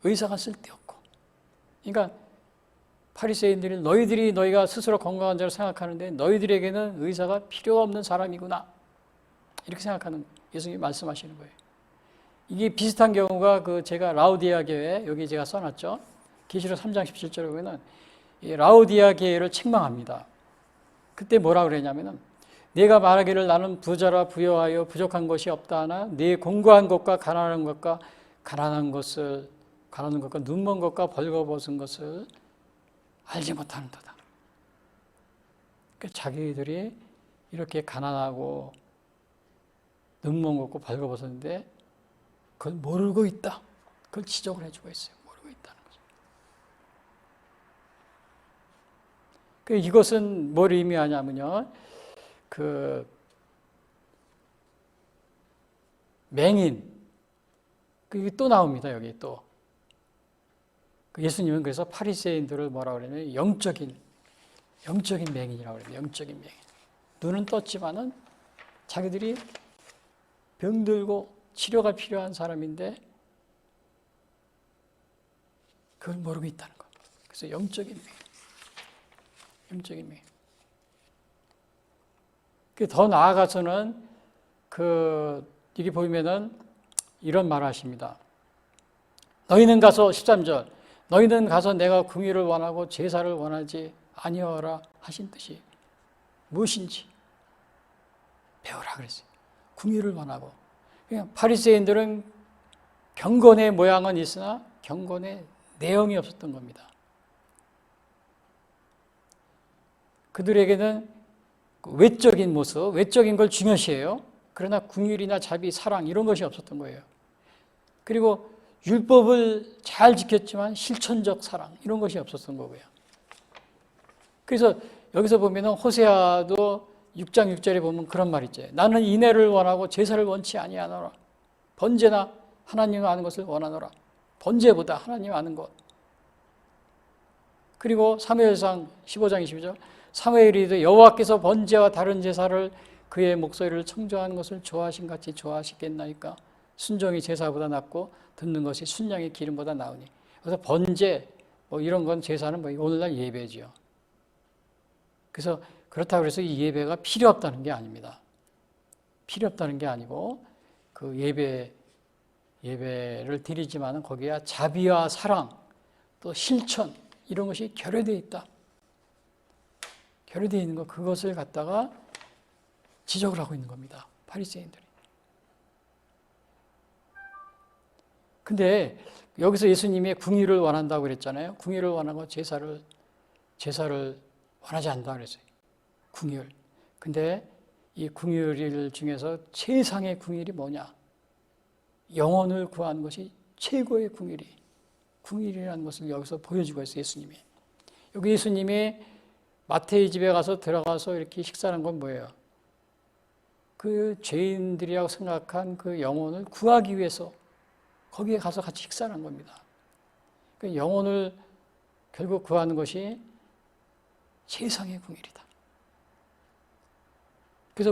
의사가 쓸데없고, 그러니까 바리새인들이 너희가 스스로 건강한 자로 생각하는데 너희들에게는 의사가 필요 없는 사람이구나 이렇게 생각하는 예수님이 말씀하시는 거예요. 이게 비슷한 경우가 제가 라우디아 교회, 여기 제가 써놨죠. 계시록 3장 17절에 보면은 이 라우디아 교회를 책망합니다. 그때 뭐라 그러냐면은 내가 말하기를 나는 부자라 부여하여 부족한 것이 없다 하나 네 공고한 것과 가난한 것과 눈먼 것과 벌거벗은 것을 알지 못하는도다. 그러니까 자기들이 이렇게 가난하고 눈먼 것과 벌거벗었는데 그걸 모르고 있다. 그걸 지적을 해주고 있어요. 모르고 있다는 거죠. 이것은 뭘 의미하냐면요. 맹인. 그게 또 나옵니다. 여기 또. 예수님은 그래서 바리새인들을 뭐라 그러냐면 영적인 맹인이라고 그래요. 영적인 맹인. 눈은 떴지만은 자기들이 병들고 치료가 필요한 사람인데 그걸 모르고 있다는 것. 그래서 영적인 맹인. 더 나아가서는 이게 보면은 이런 말을 하십니다. 너희는 가서 13절 너희는 가서 내가 궁유를 원하고 제사를 원하지 아니하라 하신 뜻이 무엇인지 배우라 그랬어요. 궁유를 원하고. 그냥 바리새인들은 경건의 모양은 있으나 경건의 내용이 없었던 겁니다. 그들에게는 외적인 모습, 외적인 걸 중요시해요. 그러나 궁율이나 자비, 사랑 이런 것이 없었던 거예요. 그리고 율법을 잘 지켰지만 실천적 사랑 이런 것이 없었던 거고요. 그래서 여기서 보면 호세아도 6장 6절에 보면 그런 말이 있죠. 나는 인애를 원하고 제사를 원치 아니하노라. 번제나 하나님 아는 것을 원하노라. 번제보다 하나님 아는 것. 그리고 사무엘상 15장 22절 사무엘이 이르되 여호와께서 번제와 다른 제사를 그의 목소리를 청조하는 것을 좋아하신 같이 좋아하시겠나이까. 순종이 제사보다 낫고 듣는 것이 순양의 기름보다 나으니. 그래서 번제 이런 건 제사는 오늘날 예배지요. 그래서 그렇다고 해서 이 예배가 필요 없다는 게 아닙니다. 필요 없다는 게 아니고 그 예배를 드리지만은 거기에 자비와 사랑 또 실천 이런 것이 결여되어 있다. 결여되어 있는 것 그것을 갖다가 지적을 하고 있는 겁니다. 바리새인들이. 근데 여기서 예수님이 궁유를 원한다고 그랬잖아요. 궁유를 원하고 제사를 원하지 않는다고 그랬어요. 궁율. 근데 이 궁율 중에서 최상의 궁율이 뭐냐? 영혼을 구하는 것이 최고의 궁율이라는 것을 여기서 보여주고 있어요. 예수님이. 여기 예수님이 마태의 집에 가서 들어가서 이렇게 식사하는 건 뭐예요? 그 죄인들이라고 생각한 그 영혼을 구하기 위해서 거기에 가서 같이 식사를 한 겁니다. 그 영혼을 결국 구하는 것이 최상의 궁율이다. 그래서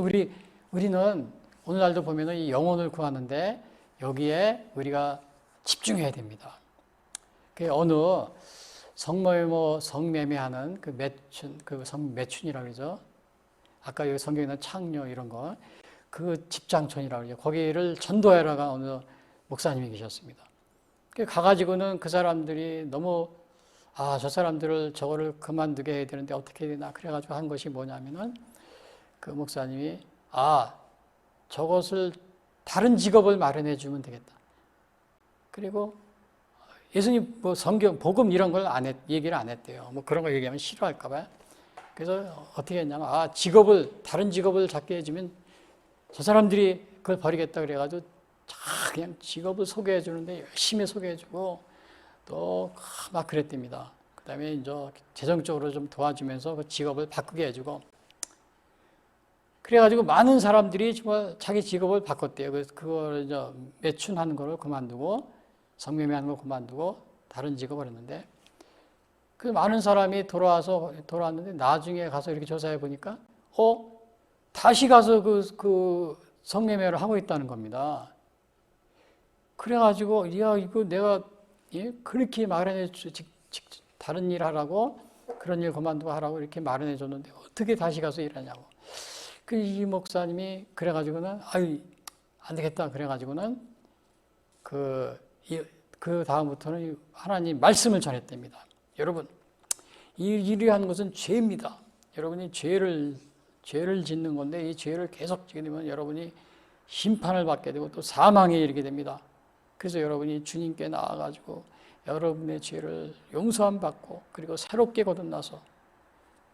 우리는 오늘날도 보면은 이 영혼을 구하는데 여기에 우리가 집중해야 됩니다. 그 어느 성매매하는 그 매춘이라고 그러죠. 아까 여기 성경에 있는 창녀 이런 거, 그 집장촌이라고 그러죠. 거기를 전도하러가 어느 목사님이 계셨습니다. 가가지고는 그 사람들이 너무 저 사람들을 저거를 그만두게 해야 되는데 어떻게 해야 되나 그래가지고 한 것이 뭐냐면은 그 목사님이 저것을 다른 직업을 마련해 주면 되겠다. 그리고 예수님 성경 복음 이런 걸 얘기를 안 했대요. 그런 거 얘기하면 싫어할까 봐요. 그래서 어떻게 했냐면 다른 직업을 잡게 해주면 저 사람들이 그걸 버리겠다 그래가지고 그냥 직업을 소개해 주는데 열심히 소개해 주고 또 막 그랬답니다. 그 다음에 이제 재정적으로 좀 도와주면서 그 직업을 바꾸게 해주고 그래가지고 많은 사람들이 정말 자기 직업을 바꿨대요. 그래서 그걸 이제 매춘하는 걸 그만두고 성매매하는 걸 그만두고 다른 직업을 했는데 그 많은 사람이 돌아왔는데 나중에 가서 이렇게 조사해 보니까 다시 가서 그 성매매를 하고 있다는 겁니다. 그래가지고 이거 내가 그렇게 마련해 다른 일 하라고 그런 일 그만두고 하라고 이렇게 마련해 줬는데 어떻게 다시 가서 일하냐고. 이 목사님이 그래가지고는 안 되겠다 그래가지고는 그 다음부터는 하나님 말씀을 전했답니다. 여러분, 이리한 것은 죄입니다. 여러분이 죄를 짓는 건데 이 죄를 계속 지게 되면 여러분이 심판을 받게 되고 또 사망에 이르게 됩니다. 그래서 여러분이 주님께 나아가지고 여러분의 죄를 용서함 받고 그리고 새롭게 거듭나서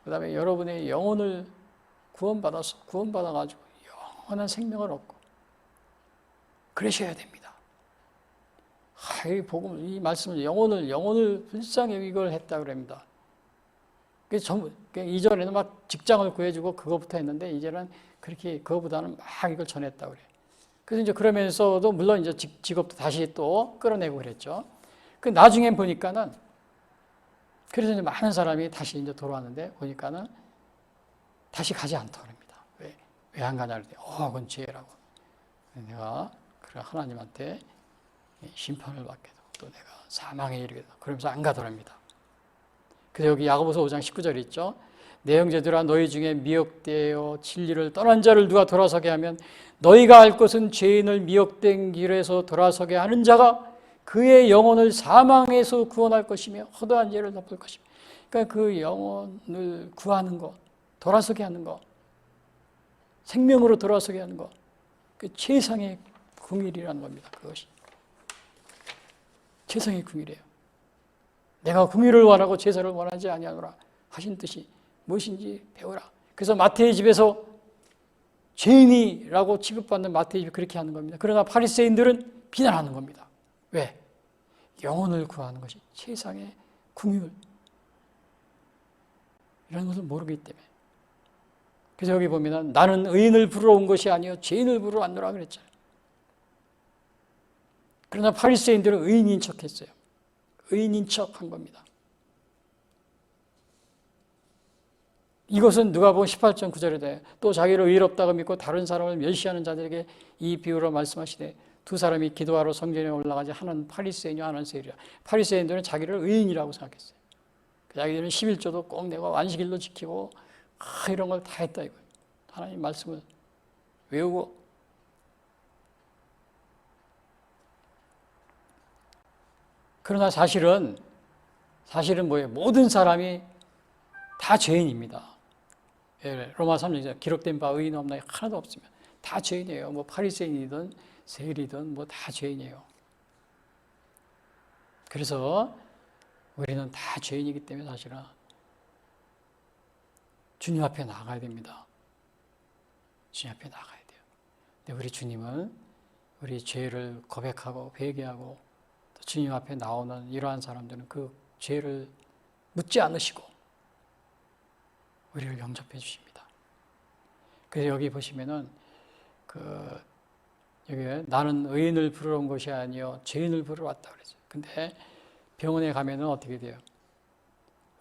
그 다음에 여러분의 영혼을 구원받아가지고 영원한 생명을 얻고 그러셔야 됩니다. 이 복음, 이 말씀을 영혼을 불쌍히 이걸 했다 그럽니다. 이전에는 막 직장을 구해주고 그거부터 했는데 이제는 그렇게 그거보다는 막 이걸 전했다 그래. 그래서 이제 그러면서도 물론 이제 직업도 다시 또 끌어내고 그랬죠. 그 나중에 보니까는 그래서 이제 많은 사람이 다시 이제 돌아왔는데 보니까는 다시 가지 않다 그럽니다. 왜 안 가냐 그랬더니 그건 죄라고. 내가 그래 하나님한테 심판을 받게 되고 또 내가 사망에 이르게 되고 그러면서 안 가더랍니다. 그래서 여기 야고보서 5장 19절 있죠. 내 형제들아 너희 중에 미혹되어 진리를 떠난 자를 누가 돌아서게 하면 너희가 알 것은 죄인을 미혹된 길에서 돌아서게 하는 자가 그의 영혼을 사망에서 구원할 것이며 허다한 죄를 덮을 것이며 그러니까 그 영혼을 구하는 것, 돌아서게 하는 것, 생명으로 돌아서게 하는 것, 그 최상의 궁일이라는 겁니다. 그것이 최상의 궁일이에요. 내가 궁일을 원하고 제사를 원하지 아니하노라 하신 뜻이 무엇인지 배우라. 그래서 마태의 집에서 죄인이라고 취급받는 마태의 집이 그렇게 하는 겁니다. 그러나 바리새인들은 비난하는 겁니다. 왜? 영혼을 구하는 것이 최상의 궁율 이런 것을 모르기 때문에. 그래서 여기 보면 나는 의인을 부르러 온 것이 아니요 죄인을 부르러 왔노라 그랬잖아요. 그러나 바리새인들은 의인인 척했어요. 의인인 척한 겁니다. 이것은 누가복음 18장 9절에 대해 또 자기를 의롭다고 믿고 다른 사람을 멸시하는 자들에게 이 비유로 말씀하시되 두 사람이 기도하러 성전에 올라가지 하나는 파리새인이요 하나는 세리라. 파리새인들은 자기를 의인이라고 생각했어요. 자기들은 11조도 꼭 내고 안식일도 지키고 이런 걸 다 했다 이거예요. 하나님 말씀을 외우고 그러나 사실은 뭐예요? 모든 사람이 다 죄인입니다. 로마 3장에 기록된 바 의인 없나요? 하나도 없으면 다 죄인이에요. 뭐 바리새인이든 세리든 뭐 다 죄인이에요. 그래서 우리는 다 죄인이기 때문에 사실은 주님 앞에 나가야 됩니다. 주님 앞에 나가야 돼요. 근데 우리 주님은 우리 죄를 고백하고 회개하고 또 주님 앞에 나오는 이러한 사람들은 그 죄를 묻지 않으시고 우리를 영접해 주십니다. 그래서 여기 보시면은 여기 나는 의인을 부르러 온 것이 아니요 죄인을 부르러 왔다 그랬어요. 근데 병원에 가면은 어떻게 돼요?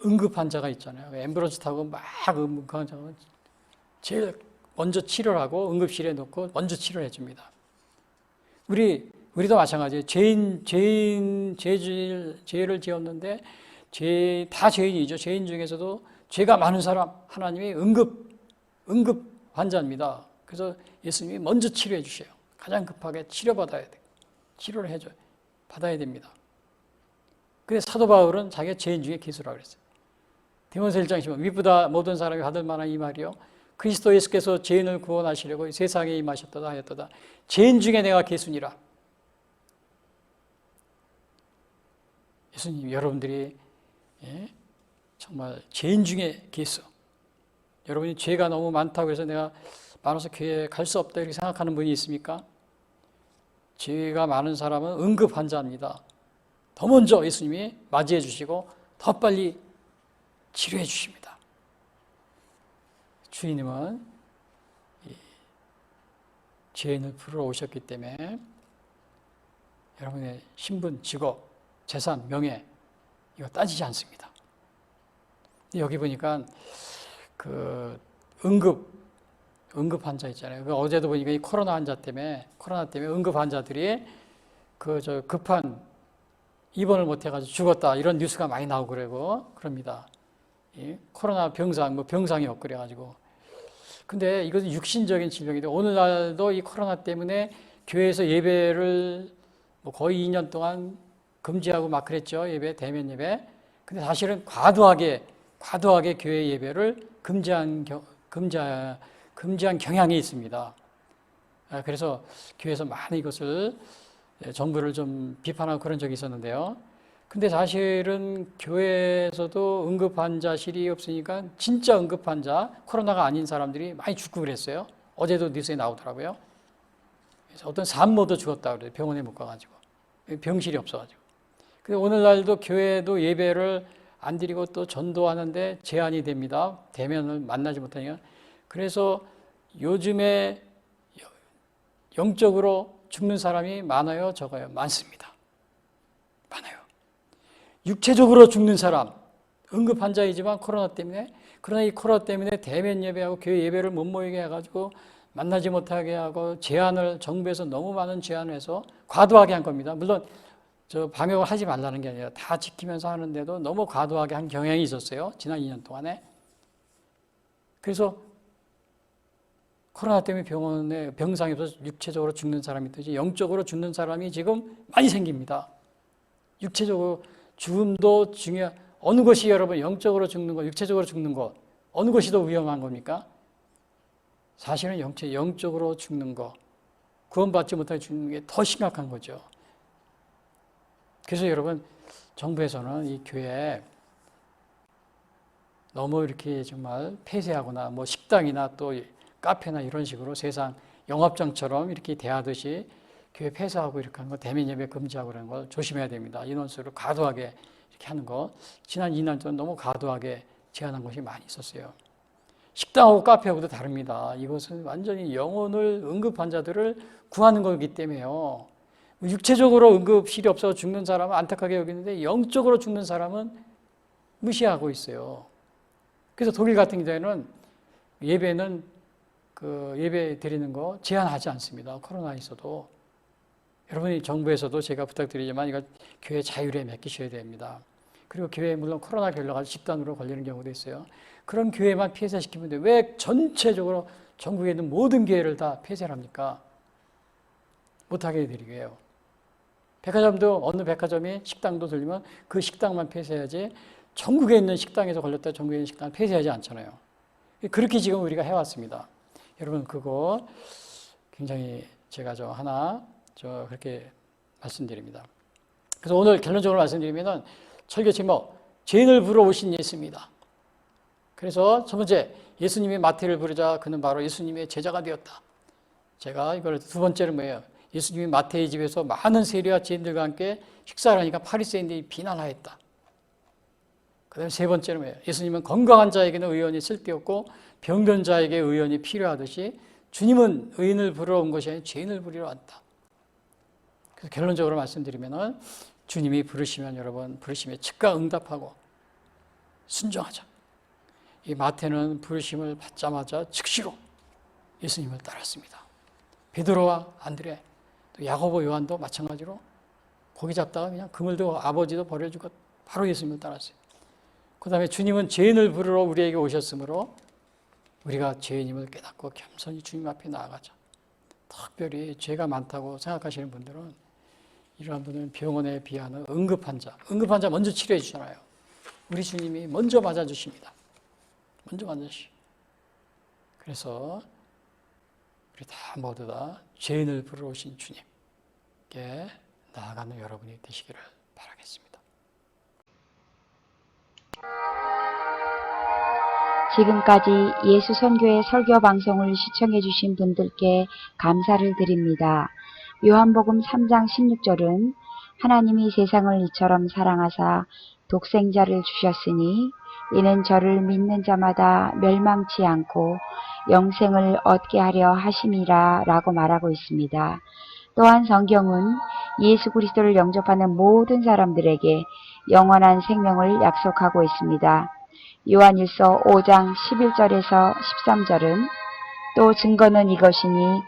응급 환자가 있잖아요. 앰뷸런스 타고 막 응급 환자가 제일 먼저 치료를 하고 응급실에 놓고 먼저 치료를 해줍니다. 우리도 마찬가지예요. 죄를 지었는데 다 죄인이죠. 죄인 중에서도 죄가 많은 사람 하나님이 응급 환자입니다. 그래서 예수님이 먼저 치료해 주셔요. 가장 급하게 치료받아야 돼요. 치료를 해줘요. 받아야 됩니다. 그래서 사도 바울은 자기가 죄인 중에 기수라고 그랬어요. 디모데 1장 10절 위보다 모든 사람이 받을 만한 이 말이요 그리스도 예수께서 죄인을 구원하시려고 세상에 임하셨도다 하였도다. 죄인 중에 내가 기수니라. 예수님 여러분들이 정말 죄인 중에 기수. 여러분이 죄가 너무 많다고 해서 내가 많아서 교회에 갈 수 없다 이렇게 생각하는 분이 있습니까? 죄가 많은 사람은 응급 환자입니다. 더 먼저 예수님이 맞이해 주시고 더 빨리 치료해 주십니다. 주님은 죄인을 부르러 오셨기 때문에 여러분의 신분, 직업, 재산, 명예 이거 따지지 않습니다. 여기 보니까 응급 환자 있잖아요. 어제도 보니까 이 코로나 때문에 응급 환자들이 급한 입원을 못 해가지고 죽었다 이런 뉴스가 많이 나오고 그럽니다. 코로나 병상이 없고 그래가지고. 근데 이것은 육신적인 질병인데 오늘날도 이 코로나 때문에 교회에서 예배를 뭐 거의 2년 동안 금지하고 막 그랬죠. 예배, 대면 예배. 근데 사실은 과도하게 교회 예배를 금지한 경향이 있습니다. 그래서 교회에서 많이 이것을 정부를 좀 비판하고 그런 적이 있었는데요. 근데 사실은 교회에서도 응급환자실이 없으니까 진짜 응급환자, 코로나가 아닌 사람들이 많이 죽고 그랬어요. 어제도 뉴스에 나오더라고요. 그래서 어떤 산모도 죽었다고 그래요. 병원에 못 가가지고. 병실이 없어가지고. 근데 오늘날도 교회도 예배를 안 드리고 또 전도하는데 제한이 됩니다. 대면을 만나지 못하니까. 그래서 요즘에 영적으로 죽는 사람이 많아요, 적어요? 많습니다. 많아요. 육체적으로 죽는 사람, 응급환자이지만 코로나 때문에, 그러나 이 코로나 때문에 대면 예배하고 교회 예배를 못 모이게 해가지고 만나지 못하게 하고 제한을, 정부에서 너무 많은 제한을 해서 과도하게 한 겁니다. 물론 저 방역을 하지 말라는 게 아니라 다 지키면서 하는데도 너무 과도하게 한 경향이 있었어요. 지난 2년 동안에. 그래서 코로나 때문에 병원에 병상에서 육체적으로 죽는 사람이 있듯이 영적으로 죽는 사람이 지금 많이 생깁니다. 육체적으로 죽음도 중요한, 어느 것이 여러분 영적으로 죽는 것, 육체적으로 죽는 것, 어느 것이 더 위험한 겁니까? 사실은 영적으로 죽는 것, 구원받지 못하게 죽는 게 더 심각한 거죠. 그래서 여러분, 정부에서는 이 교회에 너무 이렇게 정말 폐쇄하거나 뭐 식당이나 또 카페나 이런 식으로 세상 영업장처럼 이렇게 대하듯이 교회 폐쇄하고 이렇게 하는 거, 대면 예배 금지하고 그러는 걸 조심해야 됩니다. 인원수를 과도하게 이렇게 하는 거. 지난 2년 동안 너무 과도하게 제한한 것이 많이 있었어요. 식당하고 카페하고도 다릅니다. 이것은 완전히 영혼을, 응급 환자들을 구하는 거기 때문에요. 육체적으로 응급실이 없어서 죽는 사람은 안타깝게 여기는데 영적으로 죽는 사람은 무시하고 있어요. 그래서 독일 같은 경우에는 예배는 예배 드리는 거 제한하지 않습니다. 코로나 있어도. 여러분이 정부에서도 제가 부탁드리지만 이거 교회 자율에 맡기셔야 됩니다. 그리고 교회에 물론 코로나 걸려가지고 집단으로 걸리는 경우도 있어요. 그런 교회만 폐쇄시키면 돼요. 왜 전체적으로 전국에 있는 모든 교회를 다 폐쇄를 합니까? 못하게 해드리게 해요. 백화점도 어느 백화점이 식당도 들리면 그 식당만 폐쇄해야지 전국에 있는 식당에서 걸렸다 전국에 있는 식당을 폐쇄하지 않잖아요. 그렇게 지금 우리가 해왔습니다. 여러분 그거 굉장히 제가 그렇게 말씀드립니다. 그래서 오늘 결론적으로 말씀드리면은 설교 제목 죄인을 부러오신 예수입니다. 그래서 첫 번째 예수님이 마태를 부르자 그는 바로 예수님의 제자가 되었다. 제가 이걸 두 번째는 뭐예요? 예수님이 마태의 집에서 많은 세리와 죄인들과 함께 식사를 하니까 바리새인들이 비난하였다. 그다음에 세 번째는 뭐예요? 예수님은 건강한 자에게는 의원이 쓸데없고 병든 자에게 의원이 필요하듯이 주님은 의인을 부르러 온 것이 아니라 죄인을 부리러 왔다. 그래서 결론적으로 말씀드리면은 주님이 부르시면 여러분 부르심에 즉각 응답하고 순종하자. 이 마태는 부르심을 받자마자 즉시로 예수님을 따랐습니다. 베드로와 안드레, 또 야고보, 요한도 마찬가지로 고기 잡다가 그냥 그물도 아버지도 버려주고 바로 예수님을 따랐어요. 그 다음에 주님은 죄인을 부르러 우리에게 오셨으므로 우리가 죄인임을 깨닫고 겸손히 주님 앞에 나아가자. 특별히 죄가 많다고 생각하시는 분들은 이러한 분은 병원에 비하는 응급환자 먼저 치료해 주잖아요. 우리 주님이 먼저 맞아주십니다. 먼저 맞아주시고. 그래서 우리 다 모두 다 죄인을 부르러 오신 주님께 나아가는 여러분이 되시기를 바라겠습니다. 지금까지 예수 선교의 설교 방송을 시청해 주신 분들께 감사를 드립니다. 요한복음 3장 16절은 하나님이 세상을 이처럼 사랑하사 독생자를 주셨으니 이는 저를 믿는 자마다 멸망치 않고 영생을 얻게 하려 하심이라 라고 말하고 있습니다. 또한 성경은 예수 그리스도를 영접하는 모든 사람들에게 영원한 생명을 약속하고 있습니다. 요한일서 5장 11절에서 13절은 또 증거는 이것이니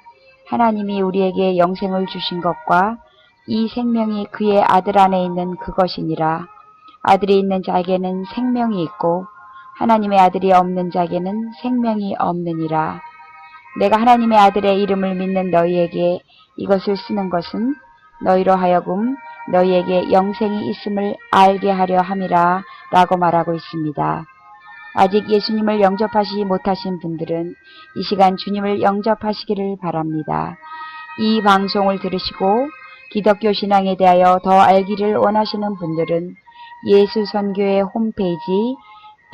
하나님이 우리에게 영생을 주신 것과 이 생명이 그의 아들 안에 있는 그것이니라. 아들이 있는 자에게는 생명이 있고 하나님의 아들이 없는 자에게는 생명이 없느니라. 내가 하나님의 아들의 이름을 믿는 너희에게 이것을 쓰는 것은 너희로 하여금 너희에게 영생이 있음을 알게 하려 함이라 라고 말하고 있습니다. 아직 예수님을 영접하시지 못하신 분들은 이 시간 주님을 영접하시기를 바랍니다. 이 방송을 들으시고 기독교 신앙에 대하여 더 알기를 원하시는 분들은 예수선교회 홈페이지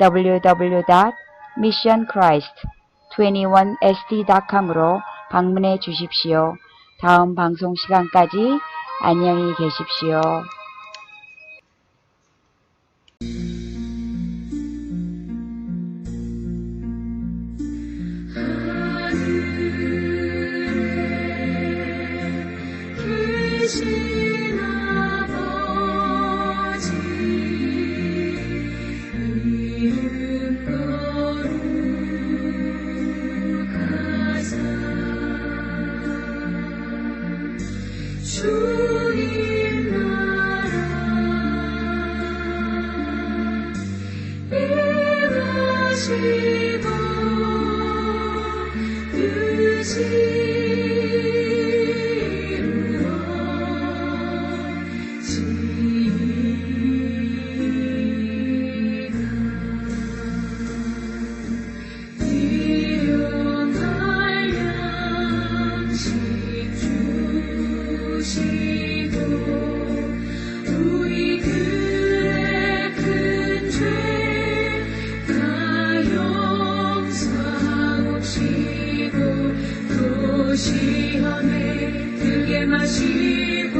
www.missionchrist21sd.com으로 방문해 주십시오. 다음 방송 시간까지 안녕히 계십시오. 계신 아버지 이름 거룩하사 주님 나라 임하시고 우리 그의 큰 죄 다 용서하옵시고 또 시험에 들게 마시고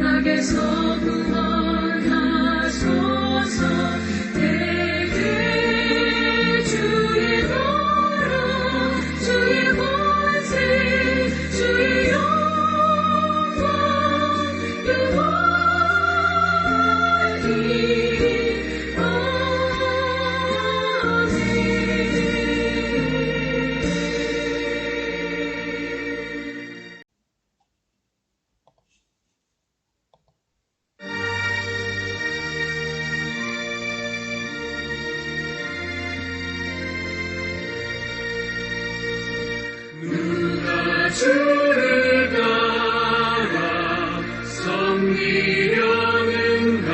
악에서 구원하소서. 내게 주의 나라 주의 권세 주의 영광 영원히 누가 주를 따라 섬기려는가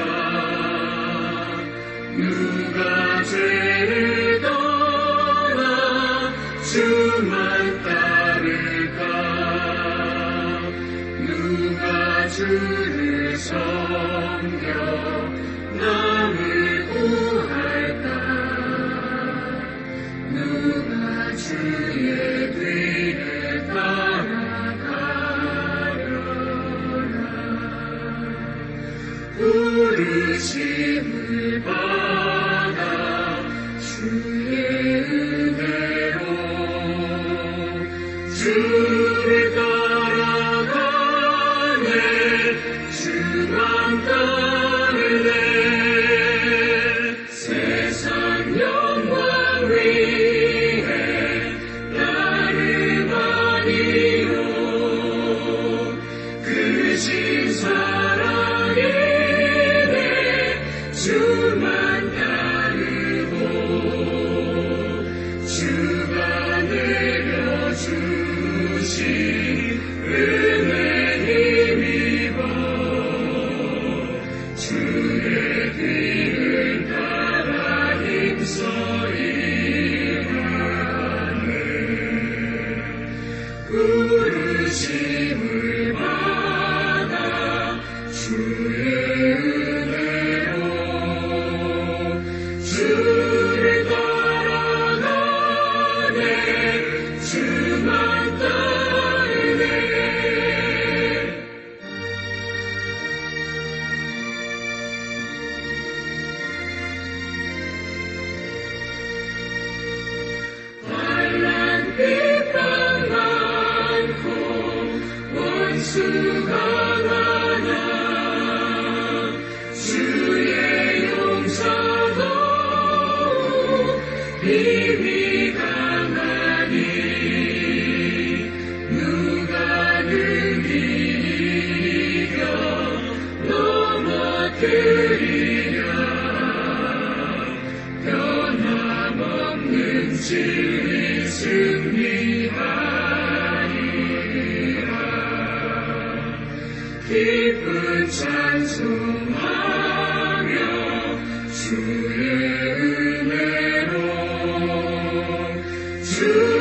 누가 죄를 떠나 주만 따를까 누가 주를 섬겨 남을 구할까 누가 주의 뒤를 따라가려나 부르심을 받아 주의 은혜로 주를 따라가네 주만 따르네 세상 영광 위해 나를 아니요 크신 사랑이네 주만 따르고 주가 내려주신 은혜 힘입어 주의 뒤를 따라 힘써 일하네 부르심을 받아 주의 은혜로 주를 따라가네 주만 따르네 환난 비방 많고 원수가 많아 주의 용서도 힘이 강하니 누가 능히 이겨 넘어뜨리랴 변함없는 진리 승리하리라 기쁜 찬송하며 주의 은혜로 주